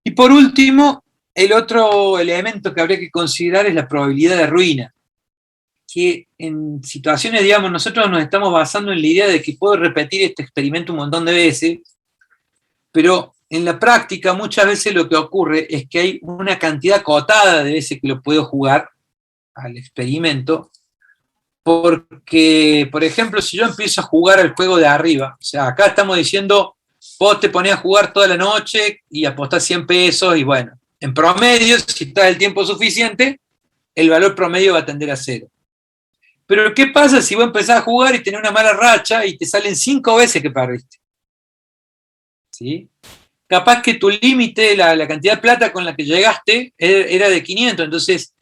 Y por último, el otro elemento que habría que considerar es la probabilidad de ruina, que en situaciones, digamos, nosotros nos estamos basando en la idea de que puedo repetir este experimento un montón de veces, pero en la práctica muchas veces lo que ocurre es que hay una cantidad acotada de veces que lo puedo jugar al experimento, porque, por ejemplo, si yo empiezo a jugar al juego de arriba, o sea, acá estamos diciendo, vos te ponías a jugar toda la noche y apostás 100 pesos y bueno, en promedio, si estás el tiempo suficiente, el valor promedio va a tender a 0. Pero ¿qué pasa si vos empezás a jugar y tenés una mala racha y te salen 5 veces que perdiste? ¿Sí? Capaz que tu límite, la cantidad de plata con la que llegaste, era de 500, entonces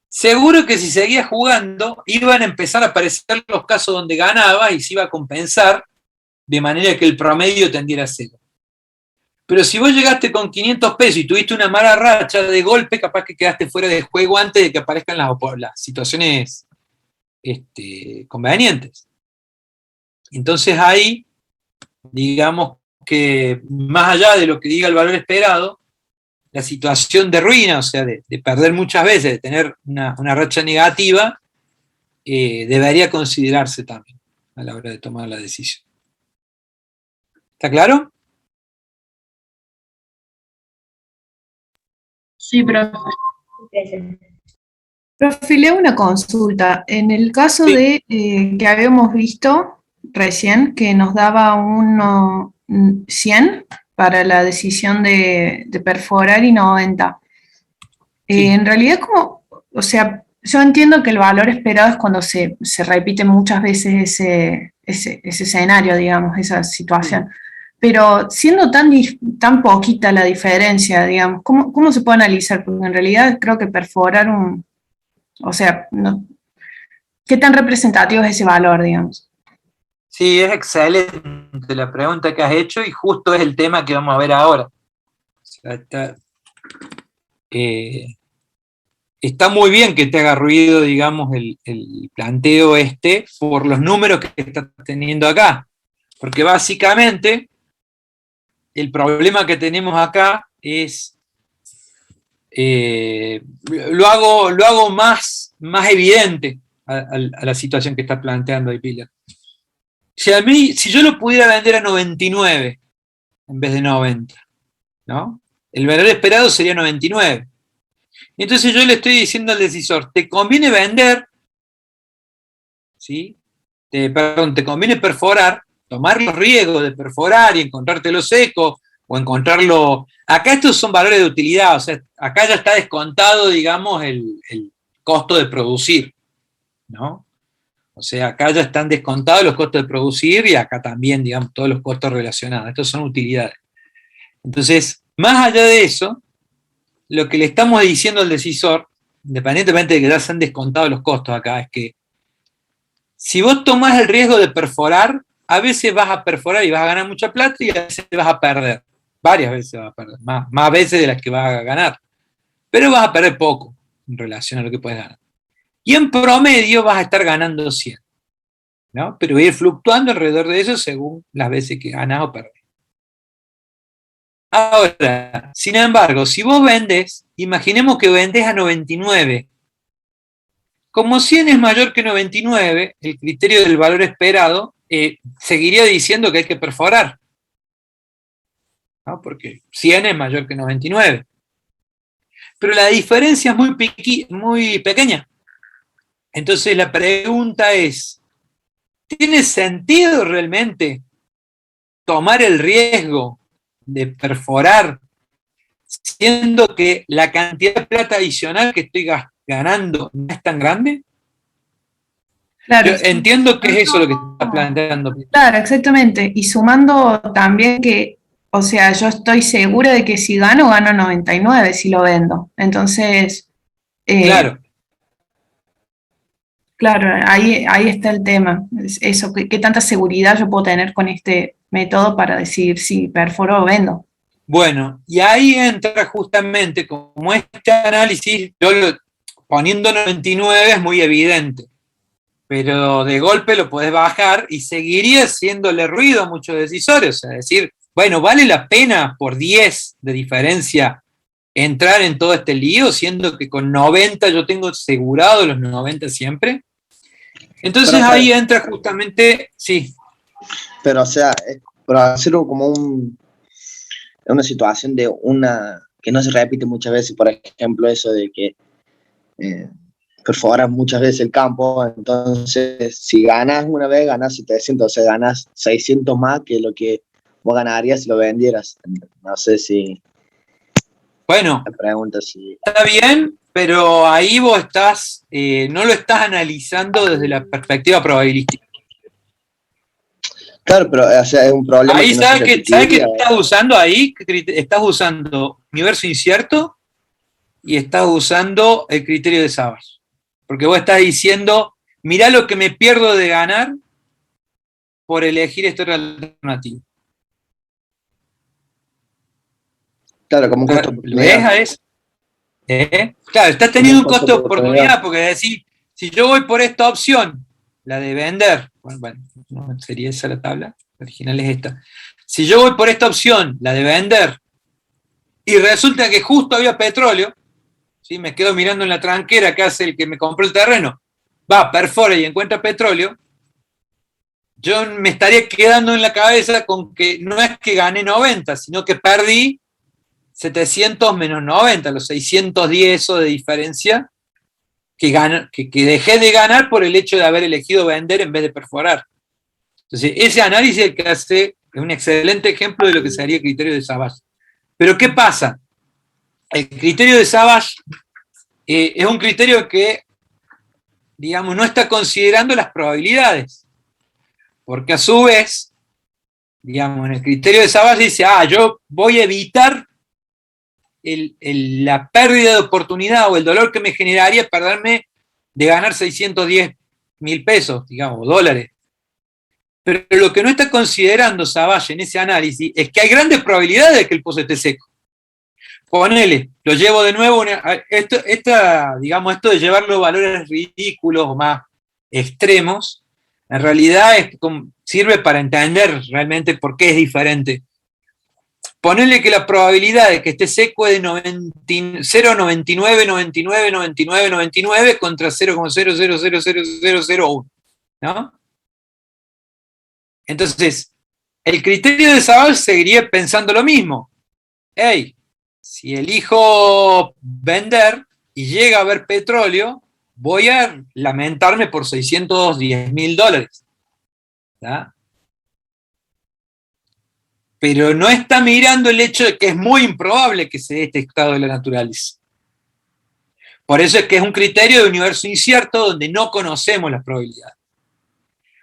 seguro que si seguías jugando, iban a empezar a aparecer los casos donde ganabas y se iba a compensar de manera que el promedio tendiera a 0. Pero si vos llegaste con 500 pesos y tuviste una mala racha, de golpe capaz que quedaste fuera de juego antes de que aparezcan las situaciones convenientes. Entonces ahí, digamos que más allá de lo que diga el valor esperado, la situación de ruina, o sea, de perder muchas veces, de tener una racha negativa, debería considerarse también a la hora de tomar la decisión. ¿Está claro? Sí, profe. Profe, le hago una consulta. En el caso de que habíamos visto recién, que nos daba 100 para la decisión de perforar y 90. Sí. En realidad, o sea, yo entiendo que el valor esperado es cuando se repite muchas veces ese escenario, digamos, esa situación. Pero siendo tan poquita la diferencia, digamos, ¿cómo se puede analizar? Porque en realidad creo que perforar o sea, ¿qué tan representativo es ese valor, digamos? Sí, es excelente la pregunta que has hecho y justo es el tema que vamos a ver ahora. O sea, está muy bien que te haga ruido, digamos, el planteo por los números que estás teniendo acá. Porque básicamente el problema que tenemos acá es, lo hago más evidente a la situación que está planteando ahí Pilar. Si yo lo pudiera vender a 99 en vez de 90, ¿no? El valor esperado sería 99. Entonces yo le estoy diciendo al decisor, ¿te conviene vender? ¿Sí? Te conviene perforar, tomar los riesgos de perforar y encontrártelo seco, o encontrarlo... Acá estos son valores de utilidad, o sea, acá ya está descontado, digamos, el costo de producir, ¿no? O sea, acá ya están descontados los costos de producir y acá también, digamos, todos los costos relacionados. Estos son utilidades. Entonces, más allá de eso, lo que le estamos diciendo al decisor, independientemente de que ya se han descontado los costos acá, es que si vos tomás el riesgo de perforar, a veces vas a perforar y vas a ganar mucha plata y a veces vas a perder. Varias veces vas a perder, más veces de las que vas a ganar. Pero vas a perder poco en relación a lo que puedes ganar. Y en promedio vas a estar ganando 100, ¿no? Pero va a ir fluctuando alrededor de eso según las veces que ganas o perdés. Ahora, sin embargo, si vos vendés, imaginemos que vendés a 99. Como 100 es mayor que 99, el criterio del valor esperado seguiría diciendo que hay que perforar, ¿no? Porque 100 es mayor que 99. Pero la diferencia es muy pequeña. Entonces la pregunta es, ¿tiene sentido realmente tomar el riesgo de perforar siendo que la cantidad de plata adicional que estoy ganando no es tan grande? Claro, yo entiendo que es eso lo que está planteando. Claro, exactamente. Y sumando también que, O sea, yo estoy segura de que si gano, gano 99 si lo vendo. Entonces, Claro, claro, ahí está el tema. Es eso, ¿qué tanta seguridad yo puedo tener con este método para decidir si perforo o vendo? bueno, y ahí entra justamente como este análisis, poniendo 99 es muy evidente, pero de golpe lo podés bajar y seguiría haciéndole ruido a muchos decisores, o sea, decir, bueno, ¿vale la pena por 10 de diferencia entrar en todo este lío, siendo que con 90 yo tengo asegurado los 90 siempre? Entonces Profe, ahí entra justamente, sí, pero o sea, pero hacerlo como una situación de que no se repite muchas veces, por ejemplo, eso de que perforas muchas veces el campo, entonces si ganas una vez, ganas 700, o sea, ganas 600 más que lo que vos ganarías si lo vendieras. No sé si bueno, me pregunta si... está bien, pero ahí vos no lo estás analizando desde la perspectiva probabilística. Claro, pero o sea, es un problema Ahí, que no se ¿sabes qué repetiría. estás usando ahí? Estás usando universo incierto y estás usando el criterio de Savage. Porque vos estás diciendo, mirá lo que me pierdo de ganar por elegir esta otra alternativa. Claro, como un costo de ¿Lo ves oportunidad. a eso? Claro, estás Como teniendo un un costo de oportunidad. oportunidad porque decís, si yo voy por esta opción, la de vender, bueno, no sería esa la tabla, la original es esta. Si yo voy por esta opción, la de vender, y resulta que justo había petróleo, ¿sí? Me quedo mirando en la tranquera que hace el que me compró el terreno, va, perfora y encuentra petróleo, yo me estaría quedando en la cabeza con que no es que gané 90, sino que perdí 700 menos 90, los 610 eso de diferencia, que dejé de ganar por el hecho de haber elegido vender en vez de perforar. Entonces, ese análisis el que hace es un excelente ejemplo de lo que sería el criterio de Savage. Pero ¿qué pasa? El criterio de Savage es un criterio que, digamos, no está considerando las probabilidades, porque a su vez, digamos, en el criterio de Savage dice, yo voy a evitar la pérdida de oportunidad o el dolor que me generaría perderme de ganar 610.000 pesos, digamos, dólares. Pero lo que no está considerando Savage en ese análisis es que hay grandes probabilidades de que el pozo esté seco. Ponele, lo llevo de nuevo, digamos, esto de llevarlo a valores ridículos o más extremos, en realidad sirve para entender realmente por qué es diferente. Ponele que la probabilidad de que esté seco es de 0,99, 99, 99, 99 contra 0,000001, ¿no? Entonces, el criterio de Savage seguiría pensando lo mismo. Hey, si elijo vender y llega a haber petróleo, voy a lamentarme por 610.000 dólares. ¿tá? Pero no está mirando el hecho de que es muy improbable que se dé este estado de la naturaleza. Por eso es que es un criterio de universo incierto donde no conocemos las probabilidades.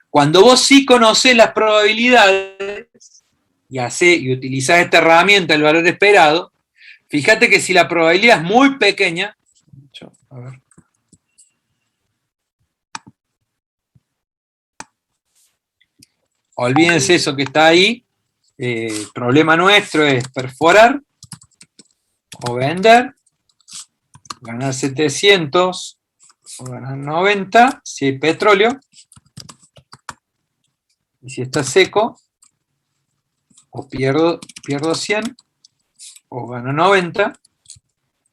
Cuando vos sí conocés las probabilidades y utilizás esta herramienta, el valor esperado, fíjate que si la probabilidad es muy pequeña, a ver. Olvídense eso que está ahí. El problema nuestro es perforar o vender, ganar 700 o ganar 90 si hay petróleo, y si está seco, o pierdo 100 o gano 90.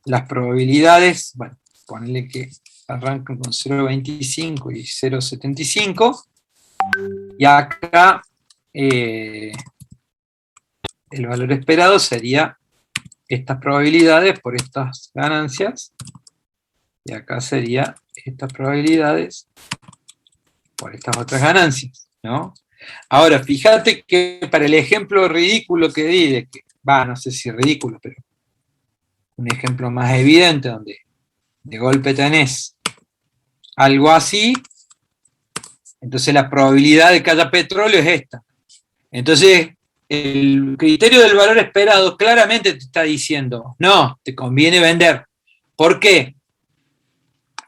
Las probabilidades, bueno, ponle que arrancan con 0,25 y 0,75, y acá el valor esperado sería estas probabilidades por estas ganancias, y acá sería estas probabilidades por estas otras ganancias, ¿no? Ahora, fíjate que para el ejemplo ridículo que di, no sé si ridículo, pero un ejemplo más evidente, donde de golpe tenés algo así, entonces la probabilidad de que haya petróleo es esta. Entonces, el criterio del valor esperado claramente te está diciendo, no, te conviene vender. ¿Por qué?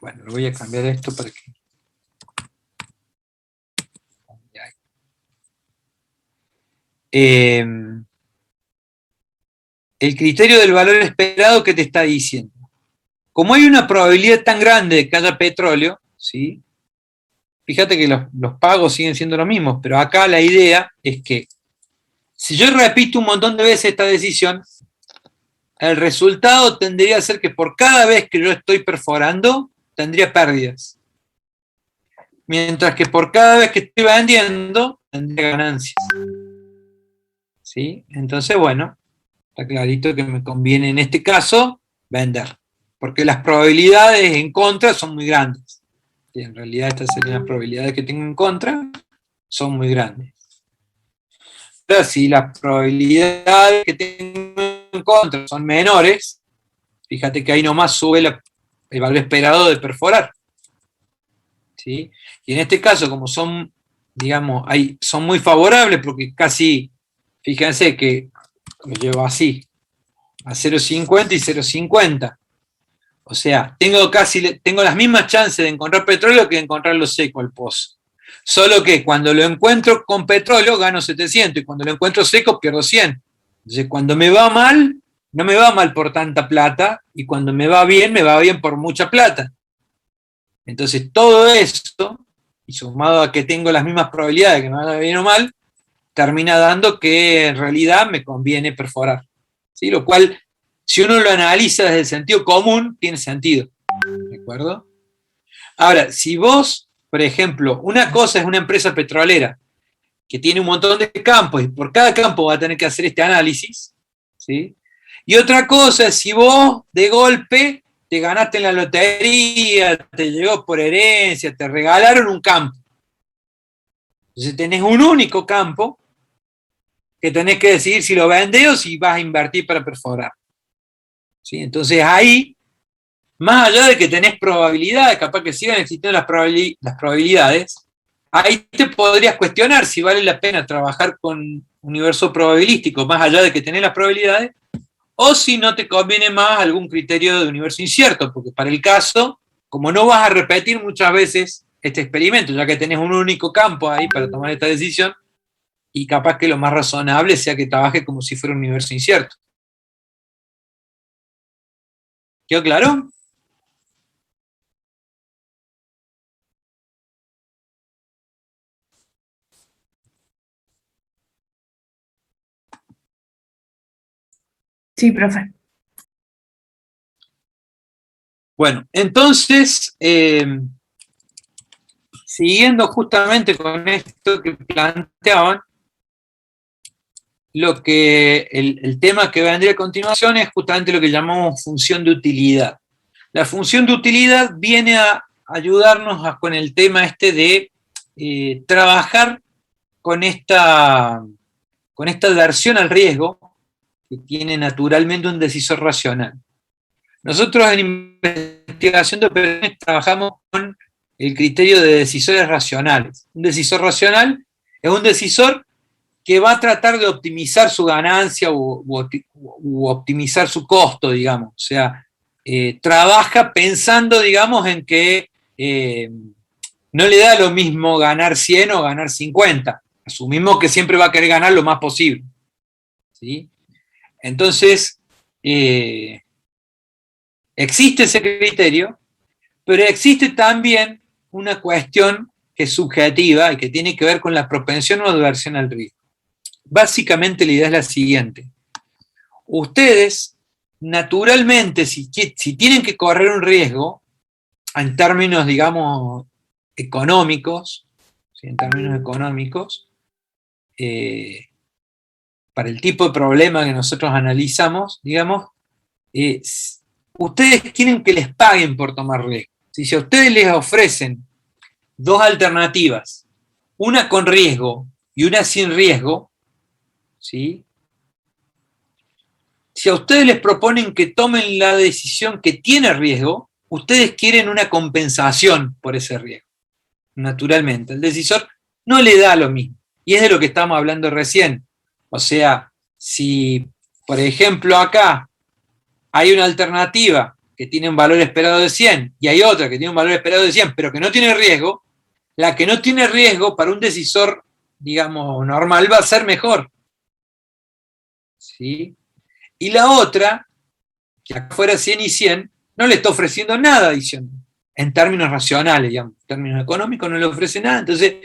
Bueno, lo voy a cambiar esto para que... el criterio del valor esperado que te está diciendo. Como hay una probabilidad tan grande de que haya petróleo, ¿sí? Fíjate que los pagos siguen siendo los mismos, pero acá la idea es que si yo repito un montón de veces esta decisión, el resultado tendría a ser que por cada vez que yo estoy perforando, tendría pérdidas. Mientras que por cada vez que estoy vendiendo, tendría ganancias. ¿Sí? Entonces, bueno, está clarito que me conviene en este caso vender, porque las probabilidades en contra son muy grandes. Y en realidad estas serían las probabilidades que tengo en contra, son muy grandes. Pero si las probabilidades que tengo en contra son menores, fíjate que ahí nomás sube el valor esperado de perforar. ¿Sí? Y en este caso, como son, digamos, son muy favorables, porque casi, fíjense que lo llevo así, a 0,50 y 0,50. O sea, tengo las mismas chances de encontrar petróleo que de encontrarlo seco al pozo. Solo que cuando lo encuentro con petróleo gano 700 y cuando lo encuentro seco pierdo 100. Entonces cuando me va mal, no me va mal por tanta plata, y cuando me va bien por mucha plata. Entonces todo esto, y sumado a que tengo las mismas probabilidades de que me vaya bien o mal, termina dando que en realidad me conviene perforar. ¿Sí? Lo cual, si uno lo analiza desde el sentido común, tiene sentido. ¿De acuerdo? Ahora, si vos, por ejemplo, una cosa es una empresa petrolera que tiene un montón de campos y por cada campo va a tener que hacer este análisis, ¿sí? Y otra cosa es si vos de golpe te ganaste en la lotería, te llegó por herencia, te regalaron un campo. Entonces tenés un único campo que tenés que decidir si lo vendés o si vas a invertir para perforar. ¿Sí? Entonces ahí, más allá de que tenés probabilidades, capaz que sigan existiendo las probabilidades, ahí te podrías cuestionar si vale la pena trabajar con universo probabilístico, más allá de que tenés las probabilidades, o si no te conviene más algún criterio de universo incierto, porque para el caso, como no vas a repetir muchas veces este experimento, ya que tenés un único campo ahí para tomar esta decisión, y capaz que lo más razonable sea que trabaje como si fuera un universo incierto. ¿Quedó claro? Sí, profe. Bueno, entonces, siguiendo justamente con esto que planteaban, el tema que vendría a continuación es justamente lo que llamamos función de utilidad. La función de utilidad viene a ayudarnos con el tema este de trabajar con esta aversión al riesgo que tiene naturalmente un decisor racional. Nosotros en investigación de operaciones trabajamos con el criterio de decisores racionales. Un decisor racional es un decisor que va a tratar de optimizar su ganancia u optimizar su costo, digamos. O sea, trabaja pensando, digamos, en que no le da lo mismo ganar 100 o ganar 50. Asumimos que siempre va a querer ganar lo más posible. ¿Sí? Entonces, existe ese criterio, pero existe también una cuestión que es subjetiva y que tiene que ver con la propensión o aversión al riesgo. Básicamente la idea es la siguiente. Ustedes, naturalmente, si tienen que correr un riesgo, en términos, digamos, económicos, ¿sí? En términos económicos, para el tipo de problema que nosotros analizamos, digamos, ustedes quieren que les paguen por tomar riesgo. Si a ustedes les ofrecen dos alternativas, una con riesgo y una sin riesgo, ¿sí? Si a ustedes les proponen que tomen la decisión que tiene riesgo, ustedes quieren una compensación por ese riesgo. Naturalmente, el decisor no le da lo mismo. Y es de lo que estamos hablando recién. O sea, si, por ejemplo, acá hay una alternativa que tiene un valor esperado de 100 y hay otra que tiene un valor esperado de 100, pero que no tiene riesgo, la que no tiene riesgo para un decisor, digamos, normal, va a ser mejor. ¿Sí? Y la otra, que acá fuera 100 y 100, no le está ofreciendo nada adicional, en términos racionales, digamos, en términos económicos no le ofrece nada, entonces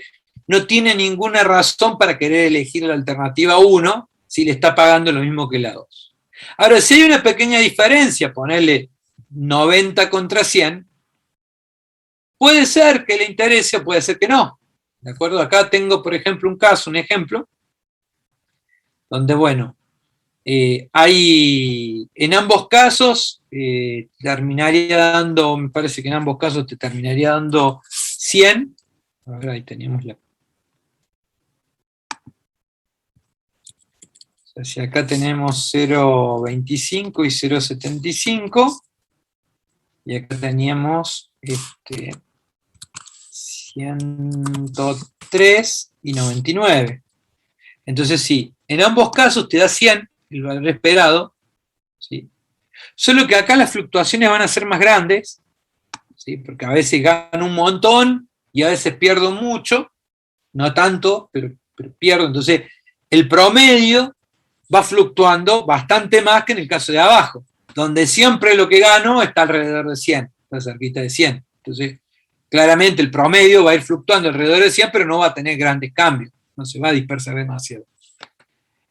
no tiene ninguna razón para querer elegir la alternativa 1 si le está pagando lo mismo que la 2. Ahora, si hay una pequeña diferencia, ponerle 90 contra 100, puede ser que le interese o puede ser que no. ¿De acuerdo? Acá tengo, por ejemplo, un ejemplo, donde, bueno, hay, en ambos casos, terminaría dando, me parece que en ambos casos te terminaría dando 100. A ver, ahí teníamos la... O sea, si acá tenemos 0,25 y 0,75, y acá teníamos 103 y 99. Entonces sí, en ambos casos te da 100, el valor esperado, ¿sí? Solo que acá las fluctuaciones van a ser más grandes, ¿sí? Porque a veces gano un montón y a veces pierdo mucho, no tanto, pero pierdo. Entonces el promedio va fluctuando bastante más que en el caso de abajo, donde siempre lo que gano está alrededor de 100, está cerquita de 100. Entonces, claramente el promedio va a ir fluctuando alrededor de 100, pero no va a tener grandes cambios, no se va a dispersar demasiado.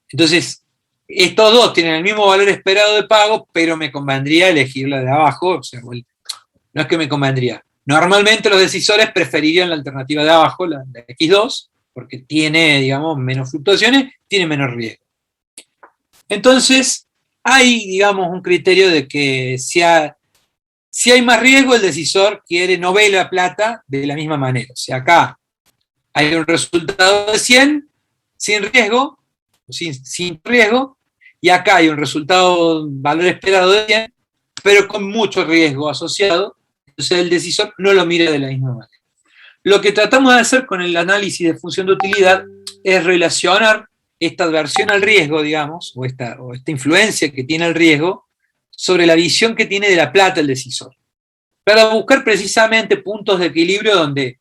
Entonces, estos dos tienen el mismo valor esperado de pago, pero me convendría elegir la de abajo, o sea, no es que me convendría. Normalmente los decisores preferirían la alternativa de abajo, la X2, porque tiene, digamos, menos fluctuaciones, tiene menos riesgo. Entonces, hay, digamos, un criterio de que si hay más riesgo, el decisor no ve la plata de la misma manera. O sea, acá hay un resultado de 100 sin riesgo, sin riesgo, y acá hay un resultado, valor esperado de 100, pero con mucho riesgo asociado, entonces el decisor no lo mira de la misma manera. Lo que tratamos de hacer con el análisis de función de utilidad es relacionar esta adversión al riesgo, digamos, o esta influencia que tiene el riesgo, sobre la visión que tiene de la plata el decisor, para buscar precisamente puntos de equilibrio donde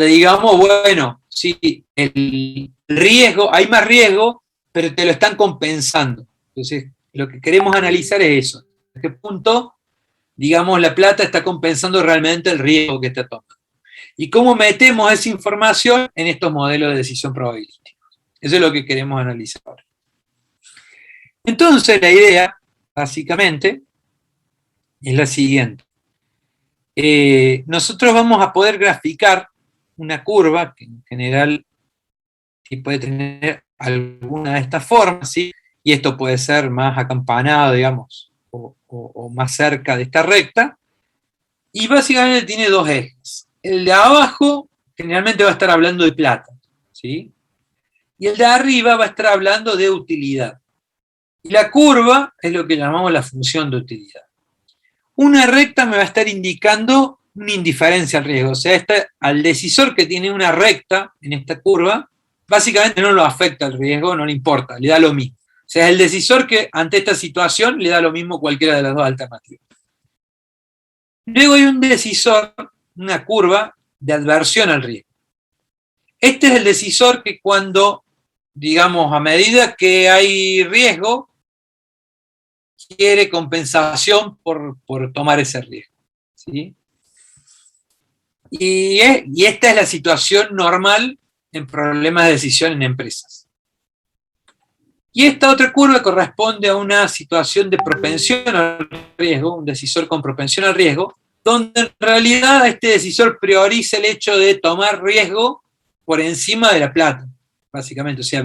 digamos, bueno, sí, el riesgo, hay más riesgo, pero te lo están compensando. Entonces, lo que queremos analizar es eso. ¿A qué punto, digamos, la plata está compensando realmente el riesgo que está tomando? Y cómo metemos esa información en estos modelos de decisión probabilística. Eso es lo que queremos analizar ahora. Entonces, la idea, básicamente, es la siguiente. Nosotros vamos a poder graficar una curva, que en general sí puede tener alguna de estas formas, ¿sí? Y esto puede ser más acampanado, digamos, o más cerca de esta recta, y básicamente tiene dos ejes. El de abajo generalmente va a estar hablando de plata, ¿sí? Y el de arriba va a estar hablando de utilidad. Y la curva es lo que llamamos la función de utilidad. Una recta me va a estar indicando una indiferencia al riesgo, o sea, al decisor que tiene una recta en esta curva, básicamente no lo afecta el riesgo, no le importa, le da lo mismo. O sea, es el decisor que ante esta situación le da lo mismo cualquiera de las dos alternativas. Luego hay un decisor, una curva de adversión al riesgo. Este es el decisor que cuando, digamos, a medida que hay riesgo, quiere compensación por tomar ese riesgo, ¿sí? Y esta es la situación normal en problemas de decisión en empresas. Y esta otra curva corresponde a una situación de propensión al riesgo, un decisor con propensión al riesgo, donde en realidad este decisor prioriza el hecho de tomar riesgo por encima de la plata, básicamente. O sea,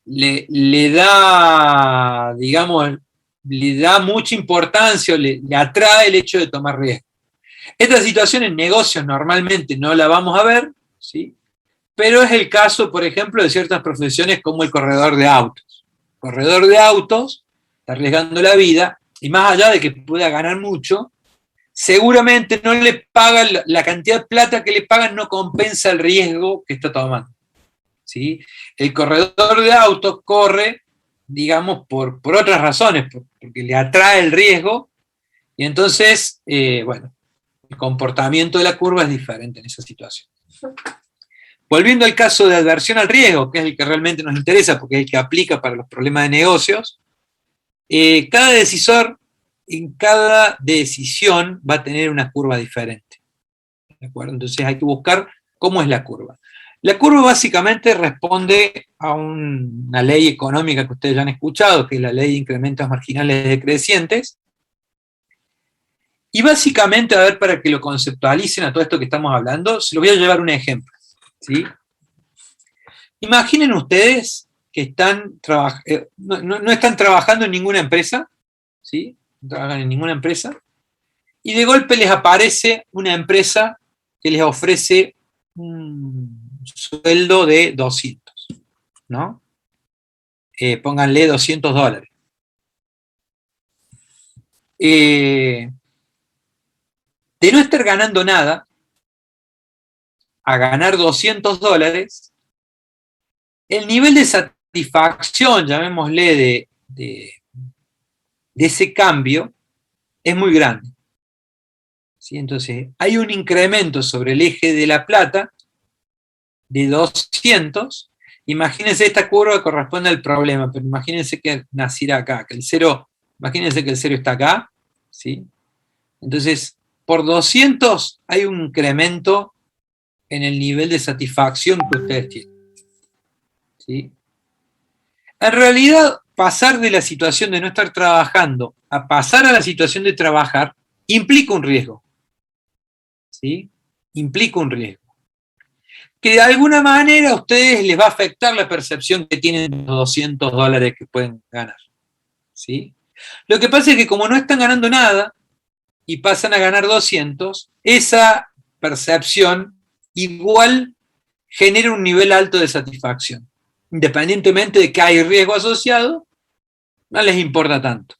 le da, digamos, le da mucha importancia, le atrae el hecho de tomar riesgo. Esta situación en negocios normalmente no la vamos a ver, ¿sí? Pero es el caso, por ejemplo, de ciertas profesiones como el corredor de autos. El corredor de autos está arriesgando la vida, y más allá de que pueda ganar mucho, seguramente no le pagan, la cantidad de plata que le pagan no compensa el riesgo que está tomando. ¿sí? El corredor de autos corre, digamos, por otras razones, porque le atrae el riesgo, y entonces, bueno, el comportamiento de la curva es diferente en esa situación. Volviendo al caso de adversión al riesgo, que es el que realmente nos interesa, porque es el que aplica para los problemas de negocios, cada decisor en cada decisión va a tener una curva diferente. ¿De acuerdo? Entonces hay que buscar cómo es la curva. La curva básicamente responde a una ley económica que ustedes ya han escuchado, que es la ley de incrementos marginales decrecientes. Y básicamente, a ver, para que lo conceptualicen a todo esto que estamos hablando, se lo voy a llevar un ejemplo, ¿sí? Imaginen ustedes que están no están trabajando en ninguna empresa, ¿sí? No trabajan en ninguna empresa, y de golpe les aparece una empresa que les ofrece un sueldo de 200, ¿no? Pónganle $200. De no estar ganando nada a ganar $200, el nivel de satisfacción, llamémosle, de ese cambio es muy grande. ¿Sí? Entonces, hay un incremento sobre el eje de la plata de 200. Imagínense, esta curva corresponde al problema, pero imagínense que naciera acá, que el cero, imagínense que el cero está acá, ¿sí? Entonces, por 200 hay un incremento en el nivel de satisfacción que ustedes tienen, ¿sí? En realidad, pasar de la situación de no estar trabajando a pasar a la situación de trabajar implica un riesgo, ¿sí? Implica un riesgo. Que de alguna manera a ustedes les va a afectar la percepción que tienen de los $200 que pueden ganar, ¿sí? Lo que pasa es que como no están ganando nada y pasan a ganar 200, esa percepción igual genera un nivel alto de satisfacción. Independientemente de que hay riesgo asociado, no les importa tanto.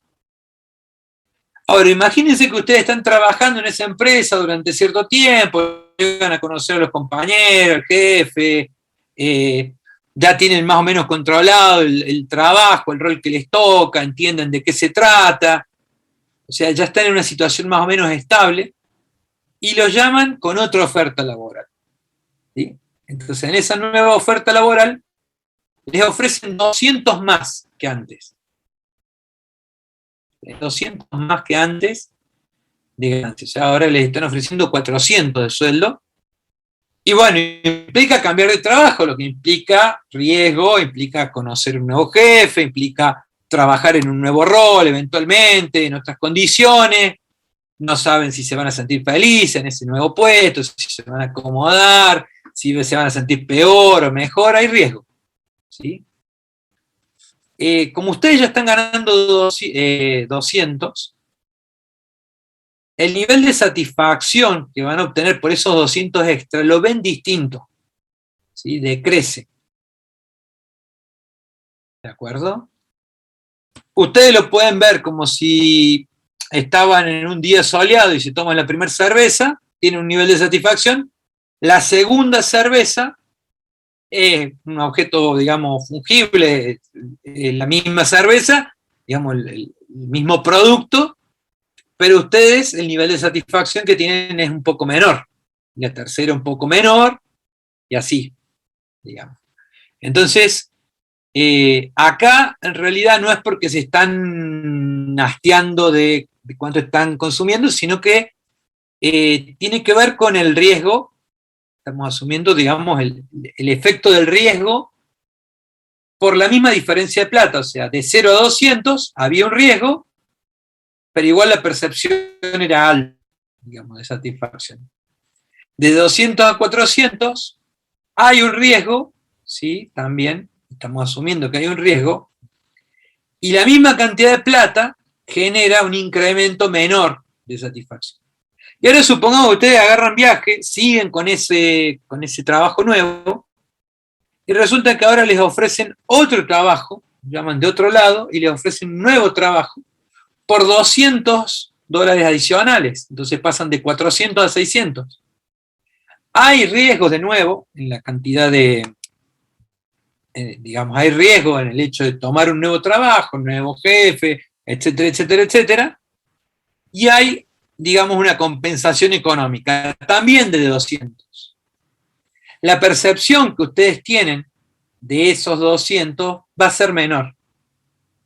Ahora, imagínense que ustedes están trabajando en esa empresa durante cierto tiempo, llegan a conocer a los compañeros, al jefe, ya tienen más o menos controlado el trabajo, el rol que les toca, entienden de qué se trata, o sea, ya están en una situación más o menos estable, y los llaman con otra oferta laboral, ¿sí? Entonces, en esa nueva oferta laboral, les ofrecen 200 más que antes. 200 más que antes de ganancias. O sea, ahora les están ofreciendo 400 de sueldo. Y bueno, implica cambiar de trabajo, lo que implica riesgo, implica conocer un nuevo jefe, implica trabajar en un nuevo rol eventualmente, en otras condiciones. No saben si se van a sentir felices en ese nuevo puesto, si se van a acomodar, si se van a sentir peor o mejor, hay riesgo, ¿sí? Como ustedes ya están ganando 200, el nivel de satisfacción que van a obtener por esos 200 extra lo ven distinto, ¿sí? Decrece. ¿De acuerdo? Ustedes lo pueden ver como si estaban en un día soleado y se toman la primera cerveza, tienen un nivel de satisfacción. La segunda cerveza es un objeto, digamos, fungible, la misma cerveza, digamos, el mismo producto, pero ustedes, el nivel de satisfacción que tienen es un poco menor, la tercera un poco menor, y así, digamos. Entonces, acá en realidad no es porque se están hastiando de cuánto están consumiendo, sino que tiene que ver con el riesgo. Estamos asumiendo, digamos, el efecto del riesgo por la misma diferencia de plata, o sea, de 0 a 200 había un riesgo, pero igual la percepción era alta, digamos, de satisfacción. De 200 a 400 hay un riesgo, ¿sí? También estamos asumiendo que hay un riesgo, y la misma cantidad de plata genera un incremento menor de satisfacción. Y ahora supongamos que ustedes agarran viaje, siguen con ese trabajo nuevo, y resulta que ahora les ofrecen otro trabajo, llaman de otro lado, y les ofrecen un nuevo trabajo por $200 adicionales. Entonces pasan de 400 a 600. Hay riesgos de nuevo en la cantidad de digamos, hay riesgo en el hecho de tomar un nuevo trabajo, un nuevo jefe, etcétera, etcétera, etcétera, y hay, digamos, una compensación económica, también de 200. La percepción que ustedes tienen de esos 200 va a ser menor,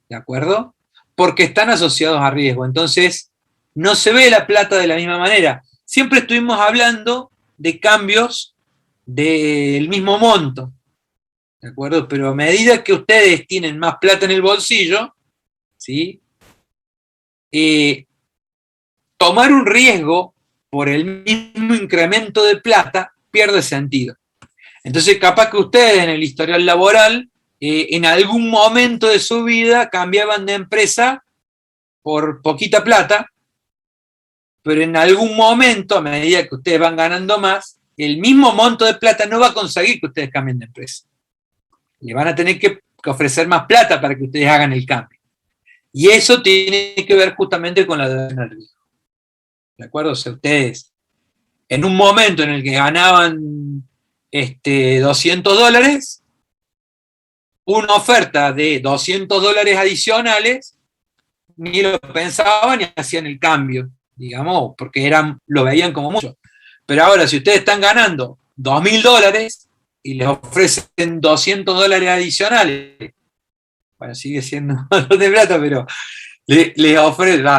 ¿de acuerdo? Porque están asociados a riesgo, entonces no se ve la plata de la misma manera. Siempre estuvimos hablando de cambios del mismo monto, ¿de acuerdo? Pero a medida que ustedes tienen más plata en el bolsillo, ¿sí? Tomar un riesgo por el mismo incremento de plata pierde sentido. Entonces, capaz que ustedes en el historial laboral, en algún momento de su vida cambiaban de empresa por poquita plata, pero en algún momento, a medida que ustedes van ganando más, el mismo monto de plata no va a conseguir que ustedes cambien de empresa. Le van a tener que ofrecer más plata para que ustedes hagan el cambio. Y eso tiene que ver justamente con la adhesión al riesgo. ¿De acuerdo? O sea, ustedes, en un momento en el que ganaban $200, una oferta de $200 adicionales, ni lo pensaban ni hacían el cambio, digamos, porque lo veían como mucho. Pero ahora, si ustedes están ganando $2.000 y les ofrecen $200 adicionales, bueno, sigue siendo un montón de plata, pero les ofrecen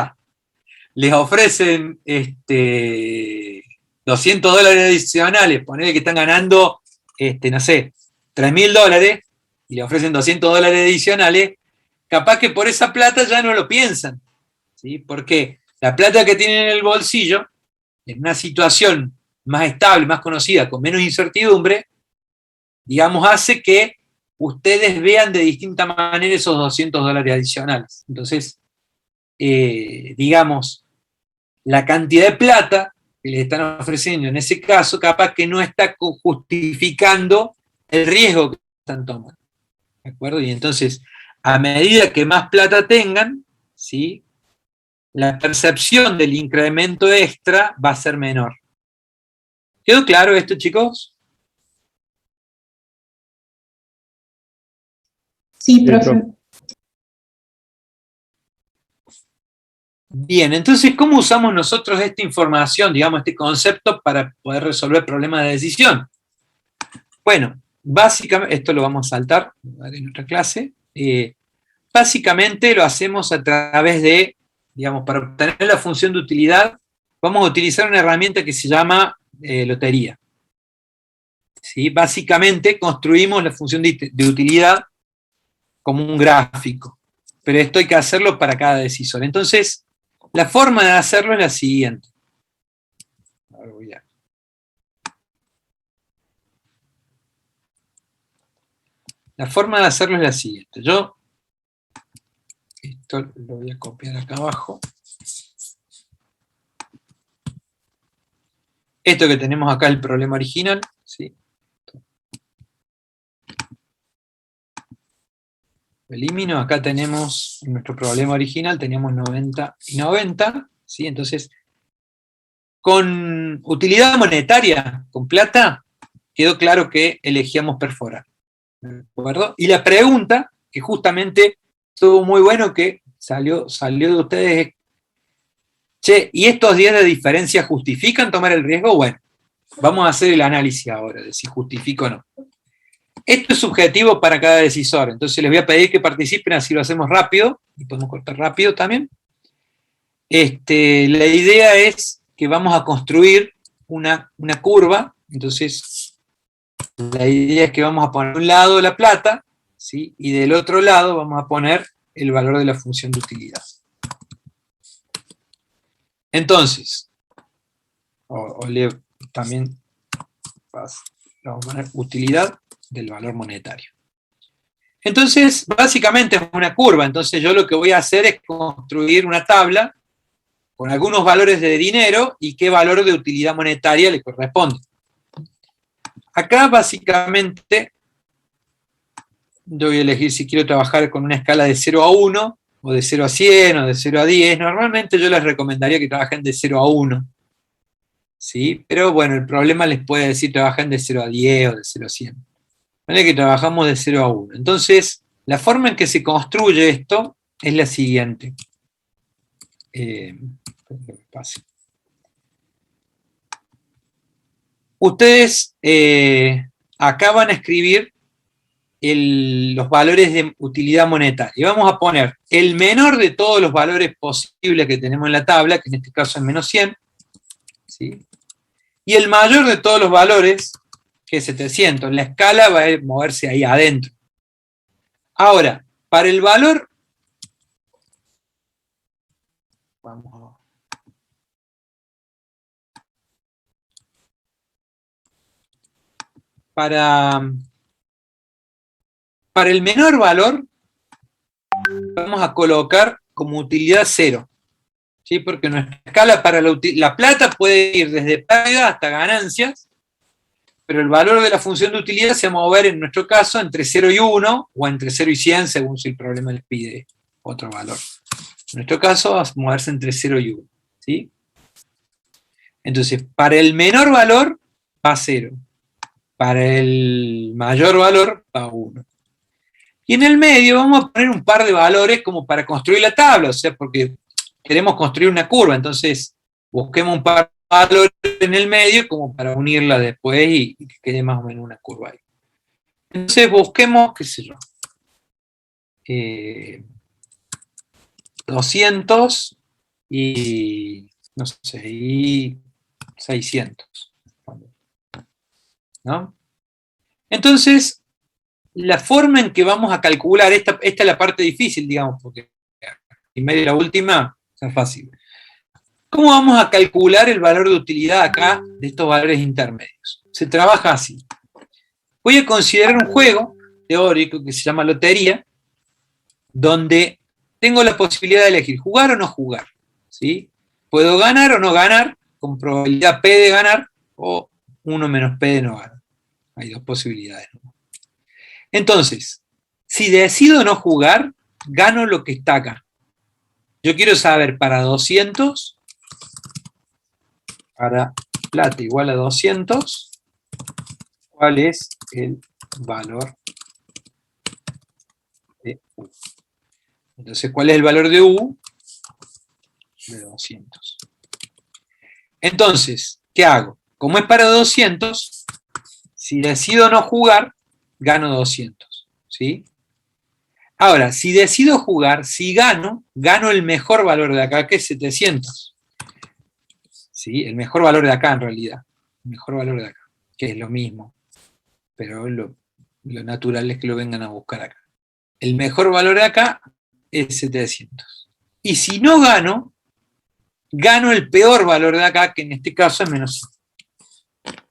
$200 adicionales, ponele que están ganando, no sé, $3.000, y le ofrecen $200 adicionales, capaz que por esa plata ya no lo piensan, ¿sí? Porque la plata que tienen en el bolsillo, en una situación más estable, más conocida, con menos incertidumbre, digamos, hace que ustedes vean de distinta manera esos $200 adicionales. Entonces, digamos, la cantidad de plata que les están ofreciendo en ese caso, capaz que no está justificando el riesgo que están tomando. ¿De acuerdo? Y entonces, a medida que más plata tengan, ¿sí?, la percepción del incremento extra va a ser menor. ¿Quedó claro esto, chicos? Sí, profe. Bien, entonces, ¿cómo usamos nosotros esta información, digamos, este concepto para poder resolver problemas de decisión? Bueno, básicamente, esto lo vamos a saltar en otra clase, básicamente lo hacemos a través de, digamos, para obtener la función de utilidad, vamos a utilizar una herramienta que se llama lotería. ¿Sí? Básicamente construimos la función de utilidad como un gráfico, pero esto hay que hacerlo para cada decisor. Entonces, la forma de hacerlo es la siguiente. La forma de hacerlo es la siguiente. Esto lo voy a copiar acá abajo. Esto que tenemos acá es el problema original, ¿sí? Lo elimino, acá tenemos nuestro problema original, teníamos 90 y 90, ¿sí? Entonces, con utilidad monetaria, con plata, quedó claro que elegíamos perforar. ¿De acuerdo? Y la pregunta, que justamente estuvo muy bueno que salió de ustedes, che, ¿y estos 10 de diferencia justifican tomar el riesgo? Bueno, vamos a hacer el análisis ahora de si justifica o no. Esto es subjetivo para cada decisor, entonces les voy a pedir que participen, así lo hacemos rápido, y podemos cortar rápido también. La idea es que vamos a construir una curva, entonces la idea es que vamos a poner de un lado la plata, ¿sí?, y del otro lado vamos a poner el valor de la función de utilidad. Entonces, también vamos a poner utilidad del valor monetario. Entonces, básicamente es una curva, entonces yo lo que voy a hacer es construir una tabla con algunos valores de dinero y qué valor de utilidad monetaria le corresponde. Acá básicamente yo voy a elegir si quiero trabajar con una escala de 0 a 1, o de 0 a 100, o de 0 a 10. Normalmente yo les recomendaría que trabajen de 0 a 1. ¿Sí? Pero bueno, el problema les puede decir trabajen de 0 a 10 o de 0 a 100. Ponele que trabajamos de 0 a 1. Entonces, la forma en que se construye esto es la siguiente. Ustedes acá van a escribir los valores de utilidad monetaria. Y vamos a poner el menor de todos los valores posibles que tenemos en la tabla, que en este caso es menos 100, ¿sí? Y el mayor de todos los valores, que es 700. La escala va a moverse ahí adentro. Ahora, para el valor... Vamos a... Para el menor valor, vamos a colocar como utilidad 0. ¿Sí? Porque nuestra escala para la plata puede ir desde pérdida hasta ganancias, pero el valor de la función de utilidad se va a mover, en nuestro caso, entre 0 y 1, o entre 0 y 100, según si el problema les pide otro valor. En nuestro caso, va a moverse entre 0 y 1. ¿Sí? Entonces, para el menor valor, va a 0. Para el mayor valor, va a 1. Y en el medio vamos a poner un par de valores como para construir la tabla, o sea, porque queremos construir una curva, entonces busquemos un par de valores en el medio como para unirla después y que quede más o menos una curva ahí. Entonces busquemos, qué sé yo, 200 y, no sé, y 600. ¿No? Entonces, la forma en que vamos a calcular, esta es la parte difícil, digamos, porque la primera y la última es fácil. ¿Cómo vamos a calcular el valor de utilidad acá de estos valores intermedios? Se trabaja así. Voy a considerar un juego teórico que se llama lotería, donde tengo la posibilidad de elegir jugar o no jugar. ¿Sí? Puedo ganar o no ganar, con probabilidad P de ganar, o 1 menos P de no ganar. Hay dos posibilidades. Entonces, si decido no jugar, gano lo que está acá. Yo quiero saber para 200, para plata igual a 200, cuál es el valor de U. Entonces, ¿cuál es el valor de U? De 200. Entonces, ¿qué hago? Como es para 200, si decido no jugar, gano 200. ¿Sí? Ahora, si decido jugar, si gano el mejor valor de acá, que es 700. ¿Sí? El mejor valor de acá, en realidad. El mejor valor de acá, que es lo mismo. Pero lo natural es que lo vengan a buscar acá. El mejor valor de acá es 700. Y si no gano el peor valor de acá, que en este caso es menos 100.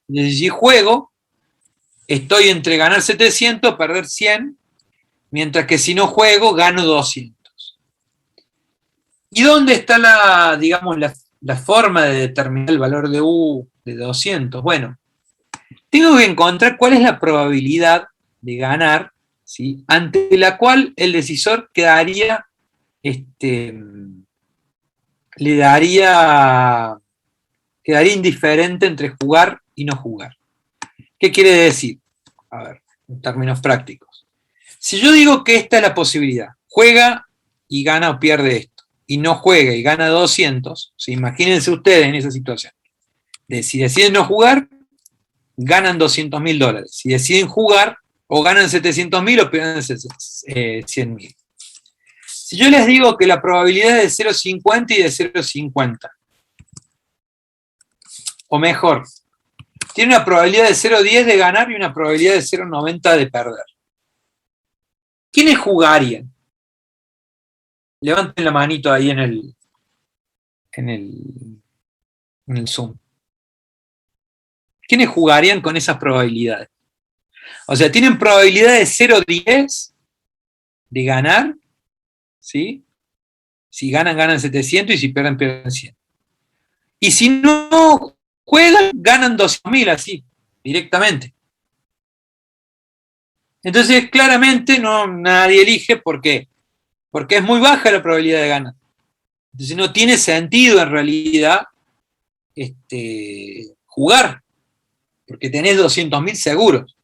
Entonces, si juego, estoy entre ganar 700 y perder 100, mientras que si no juego, gano 200. ¿Y dónde está la forma de determinar el valor de U de 200? Bueno, tengo que encontrar cuál es la probabilidad de ganar, ¿sí? Ante la cual el decisor quedaría, quedaría indiferente entre jugar y no jugar. ¿Qué quiere decir? A ver, en términos prácticos. Si yo digo que esta es la posibilidad, juega y gana o pierde esto, y no juega y gana 200, ¿sí? Imagínense ustedes en esa situación. Si deciden no jugar, ganan $200.000. Si deciden jugar, o ganan 700.000 o pierden 100.000. Si yo les digo que la probabilidad es de 0,50 y de 0,50, o mejor, tiene una probabilidad de 0,10 de ganar y una probabilidad de 0,90 de perder. ¿Quiénes jugarían? Levanten la manito ahí en el Zoom. ¿Quiénes jugarían con esas probabilidades? O sea, tienen probabilidad de 0,10 de ganar, ¿sí? Si ganan, ganan 700 y si pierden, pierden 100. Y si no juegan, ganan 200.000 así, directamente. Entonces, claramente nadie elige. ¿Por qué? Porque es muy baja la probabilidad de ganar. Entonces no tiene sentido en realidad jugar, porque tenés 200.000 seguros.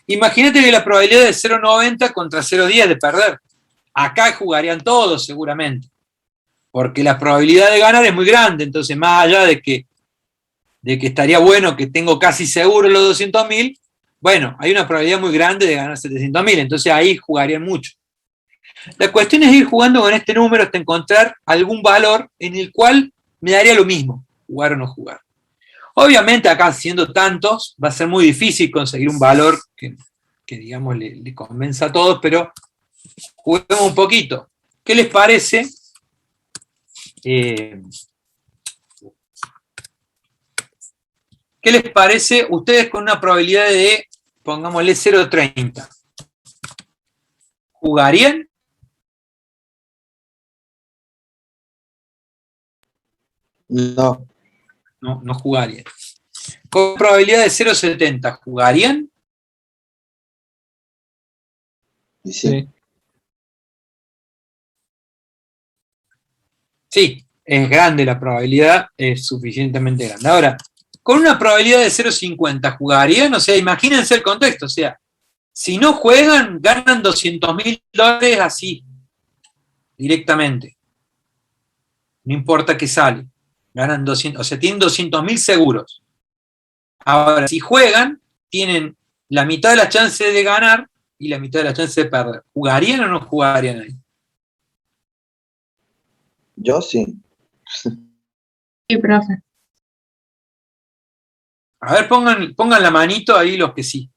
Imagínate que la probabilidad de 0,90 contra 0,10 de perder. Acá jugarían todos seguramente, porque la probabilidad de ganar es muy grande, entonces más allá de que estaría bueno que tengo casi seguro los 200.000, bueno, hay una probabilidad muy grande de ganar 700.000, entonces ahí jugarían mucho. La cuestión es ir jugando con este número hasta encontrar algún valor en el cual me daría lo mismo, jugar o no jugar. Obviamente acá, siendo tantos, va a ser muy difícil conseguir un valor que digamos, le convenza a todos, pero juguemos un poquito. ¿Qué les parece? ¿Qué les parece ustedes con una probabilidad de, pongámosle 0,30? ¿Jugarían? No, No, no jugarían. Con probabilidad de 0,70, ¿jugarían? y sí. Sí, es grande la probabilidad, es suficientemente grande. Ahora, con una probabilidad de 0,50, ¿jugarían? O sea, imagínense el contexto, o sea, si no juegan, ganan $200.000 así, directamente. No importa qué sale. Ganan 200, o sea, tienen 200.000 seguros. Ahora, si juegan, tienen la mitad de las chances de ganar y la mitad de las chances de perder. ¿Jugarían o no jugarían ahí? Yo sí. Sí, profe. A ver, pongan la manito ahí los que sí.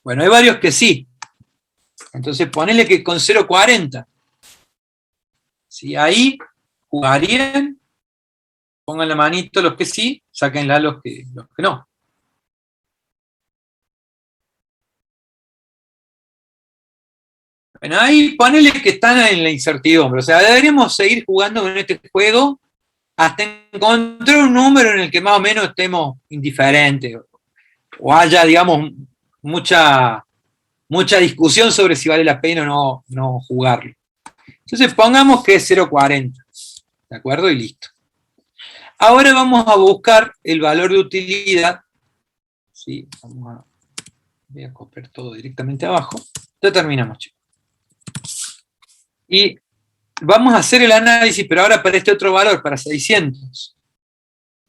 Bueno, hay varios que sí. Entonces ponele que con 0,40. Si ahí jugarían, pongan la manito los que sí, sáquenla los que no. Bueno, ahí ponele que están en la incertidumbre. O sea, deberíamos seguir jugando con este juego hasta encontrar un número en el que más o menos estemos indiferentes. O haya, digamos, mucha discusión sobre si vale la pena o no jugarlo. Entonces pongamos que es 0,40. ¿De acuerdo? Y listo. Ahora vamos a buscar el valor de utilidad. ¿Sí? Voy a copiar todo directamente abajo. Ya terminamos, chicos. Y vamos a hacer el análisis, pero ahora para este otro valor, para 600.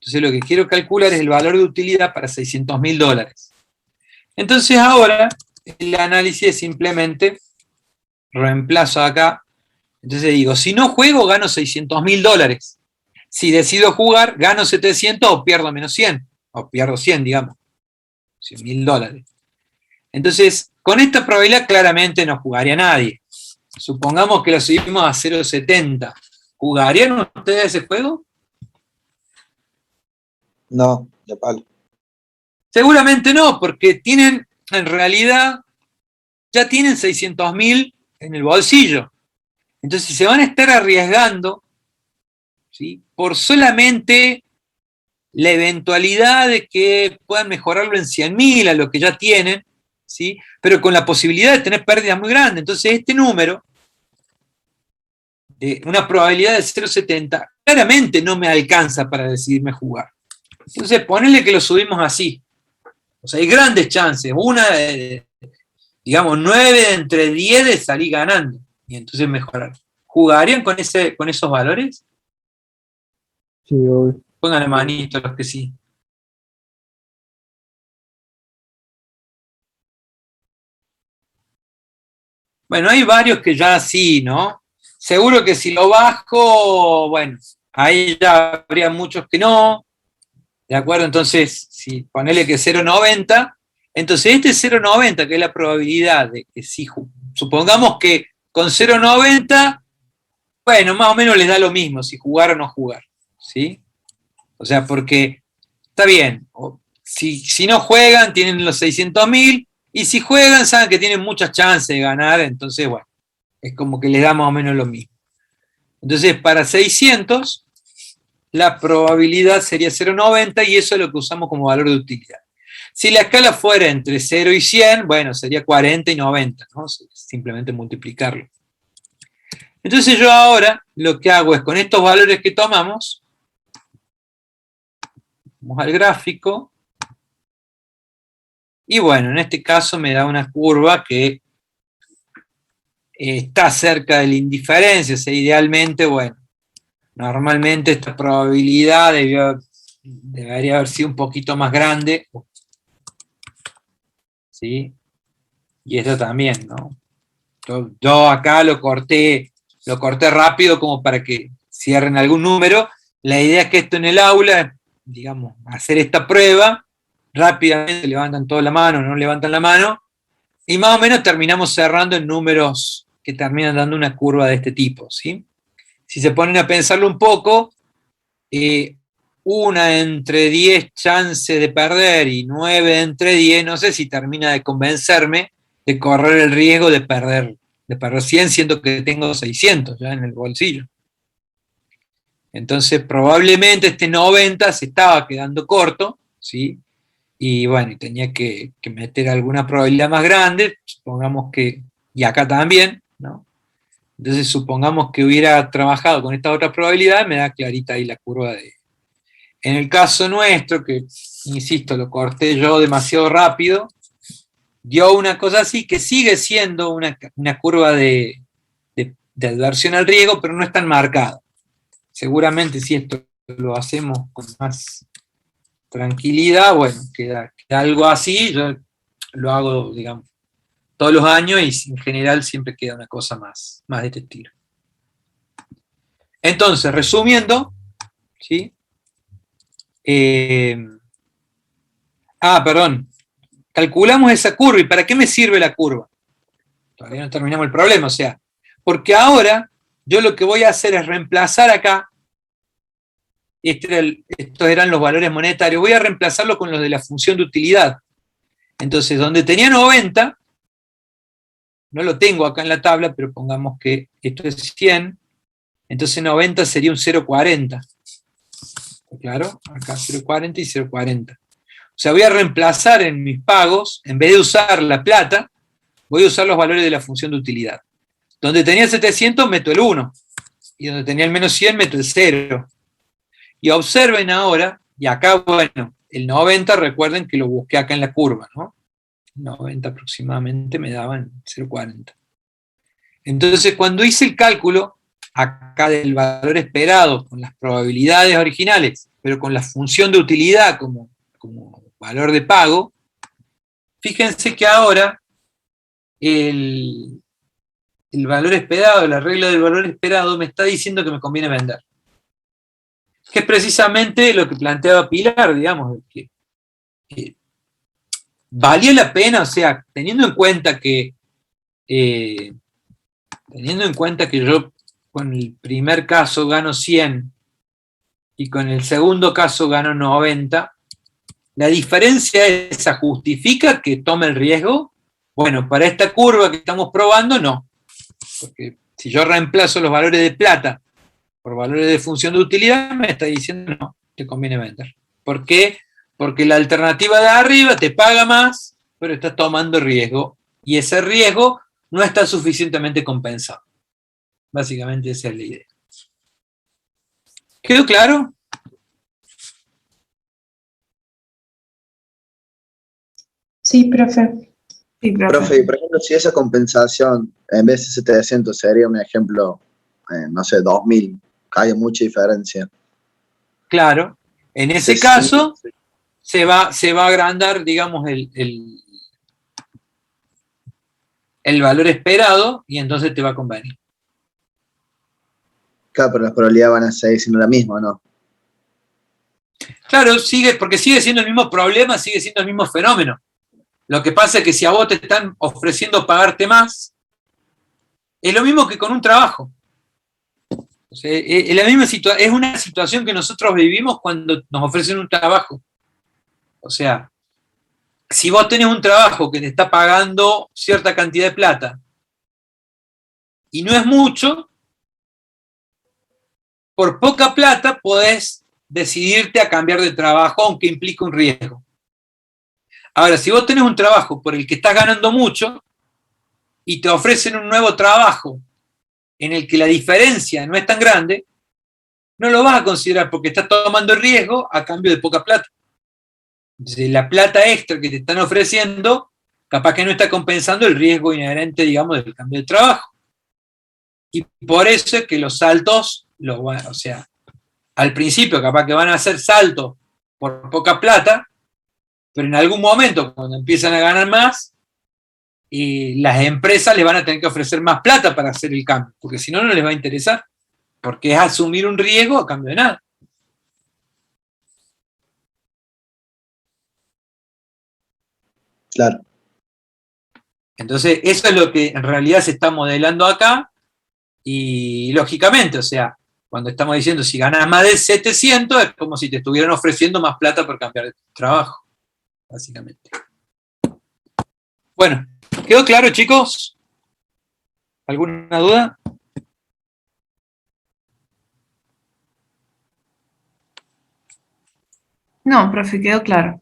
Entonces lo que quiero calcular es el valor de utilidad para $600.000. Entonces ahora el análisis es simplemente reemplazo acá. Entonces digo, si no juego, gano $600.000. Si decido jugar, gano 700 o pierdo menos 100. O pierdo 100, digamos. $100.000. Entonces, con esta probabilidad claramente no jugaría nadie. Supongamos que lo subimos a 0,70. ¿Jugarían ustedes ese juego? No, de palo. Seguramente no, porque tienen, en realidad, ya tienen 600.000 en el bolsillo. Entonces se van a estar arriesgando, ¿sí?, por solamente la eventualidad de que puedan mejorarlo en 100.000 a lo que ya tienen, ¿sí?, pero con la posibilidad de tener pérdidas muy grandes. Entonces este número, de una probabilidad de 0,70, claramente no me alcanza para decidirme jugar. Entonces ponele que lo subimos así. O sea, hay grandes chances, digamos, 9 entre 10 de salir ganando, y entonces mejorar. ¿Jugarían con esos valores? Sí, obvio. Pongan la manito los que sí. Bueno, hay varios que ya sí, ¿no? Seguro que si lo bajo, bueno, ahí ya habría muchos que no. ¿De acuerdo? Entonces, si ponele que 0,90, entonces este 0,90, que es la probabilidad de que sí, supongamos que con 0,90, bueno, más o menos les da lo mismo si jugar o no jugar, ¿sí? O sea, porque está bien, si no juegan tienen los 600.000, y si juegan saben que tienen muchas chances de ganar, entonces, bueno, es como que les da más o menos lo mismo. Entonces, para 600, la probabilidad sería 0,90 y eso es lo que usamos como valor de utilidad. Si la escala fuera entre 0 y 100, bueno, sería 40 y 90, ¿no? Simplemente multiplicarlo. Entonces yo ahora lo que hago es, con estos valores que tomamos, Vamos al gráfico. Y bueno, en este caso me da una curva que está cerca de la indiferencia, o sea, idealmente, bueno, normalmente esta probabilidad debería haber sido un poquito más grande, ¿sí? Y esto también, ¿no? Yo acá lo corté rápido como para que cierren algún número. La idea es que esto en el aula, digamos, hacer esta prueba, rápidamente levantan toda la mano, no levantan la mano, y más o menos terminamos cerrando en números que terminan dando una curva de este tipo, ¿sí? Si se ponen a pensarlo un poco, una entre 10 chances de perder y 9 entre 10, no sé si termina de convencerme de correr el riesgo de perder 100, siendo que tengo 600 ya en el bolsillo. Entonces, probablemente este 90 se estaba quedando corto, ¿sí? Y bueno, tenía que meter alguna probabilidad más grande, supongamos que, y acá también, ¿no? Entonces, supongamos que hubiera trabajado con esta otra probabilidad, me da clarita ahí la curva de... En el caso nuestro, que, insisto, lo corté yo demasiado rápido, dio una cosa así que sigue siendo una curva de adversión al riesgo, pero no es tan marcada. Seguramente si esto lo hacemos con más tranquilidad, bueno, queda algo así, yo lo hago, digamos, todos los años y en general siempre queda una cosa más de este estilo. Entonces, resumiendo, ¿sí? Perdón, calculamos esa curva, ¿y para qué me sirve la curva? Todavía no terminamos el problema, o sea, porque ahora yo lo que voy a hacer es reemplazar acá, estos eran los valores monetarios, voy a reemplazarlo con los de la función de utilidad. Entonces, donde tenía 90, no lo tengo acá en la tabla, pero pongamos que esto es 100, entonces 90 sería un 0,40. Claro, acá 0,40 y 0,40. O sea, voy a reemplazar en mis pagos, en vez de usar la plata, voy a usar los valores de la función de utilidad. Donde tenía 700 meto el 1, y donde tenía el menos 100 meto el 0. Y observen ahora, y acá, bueno, el 90, recuerden que lo busqué acá en la curva, ¿no? 90 aproximadamente me daban 0,40. Entonces, cuando hice el cálculo, acá del valor esperado, con las probabilidades originales, pero con la función de utilidad como valor de pago, fíjense que ahora el valor esperado, la regla del valor esperado, me está diciendo que me conviene vender. Que es precisamente lo que planteaba Pilar, digamos, que valía la pena, o sea, teniendo en cuenta que yo con el primer caso gano 100 y con el segundo caso gano 90, la diferencia esa justifica que tome el riesgo. Bueno, para esta curva que estamos probando, no. Porque si yo reemplazo los valores de plata por valores de función de utilidad, me está diciendo no, te conviene vender. ¿Por qué? Porque la alternativa de arriba te paga más, pero estás tomando riesgo, y ese riesgo no está suficientemente compensado. Básicamente esa es la idea. ¿Quedó claro? Sí, profe. Sí, Profe, por ejemplo, si esa compensación en vez de 700 sería un ejemplo, no sé, 2000, hay mucha diferencia. Claro. En ese Sí, caso, sí. se va a agrandar, digamos, el valor esperado, y entonces te va a convenir. Claro, pero las probabilidades van a seguir siendo la misma, ¿no? Claro, porque sigue siendo el mismo problema, sigue siendo el mismo fenómeno. Lo que pasa es que si a vos te están ofreciendo pagarte más, es lo mismo que con un trabajo. O sea, es una situación que nosotros vivimos cuando nos ofrecen un trabajo. O sea, si vos tenés un trabajo que te está pagando cierta cantidad de plata y no es mucho, por poca plata podés decidirte a cambiar de trabajo, aunque implique un riesgo. Ahora, si vos tenés un trabajo por el que estás ganando mucho y te ofrecen un nuevo trabajo en el que la diferencia no es tan grande, no lo vas a considerar porque estás tomando el riesgo a cambio de poca plata. Entonces, la plata extra que te están ofreciendo, capaz que no está compensando el riesgo inherente, digamos, del cambio de trabajo. Y por eso es que los saltos, o sea, al principio capaz que van a hacer saltos por poca plata, pero en algún momento, cuando empiezan a ganar más, y las empresas les van a tener que ofrecer más plata para hacer el cambio, porque si no, no les va a interesar, porque es asumir un riesgo a cambio de nada. Claro, Entonces, eso es lo que en realidad se está modelando acá, y lógicamente, o sea, cuando estamos diciendo si ganas más de 700, es como si te estuvieran ofreciendo más plata por cambiar de trabajo, básicamente. Bueno, ¿quedó claro, chicos? ¿Alguna duda? No, profe, quedó claro.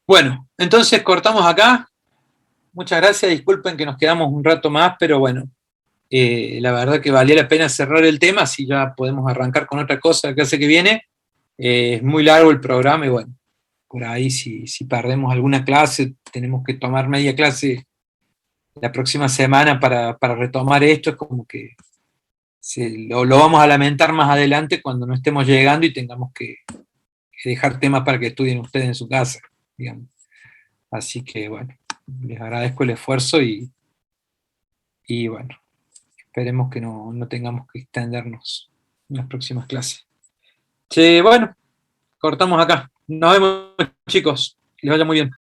Bueno, entonces cortamos acá. Muchas gracias, disculpen que nos quedamos un rato más, pero bueno, la verdad que valía la pena cerrar el tema, así ya podemos arrancar con otra cosa la clase que viene. Es muy largo el programa y bueno, por ahí si perdemos alguna clase, tenemos que tomar media clase la próxima semana para retomar esto, es como que lo vamos a lamentar más adelante cuando no estemos llegando y tengamos que dejar temas para que estudien ustedes en su casa, digamos. Así que bueno, les agradezco el esfuerzo y bueno, esperemos que no tengamos que extendernos en las próximas clases. Che, bueno, cortamos acá. Nos vemos, chicos. Que les vaya muy bien.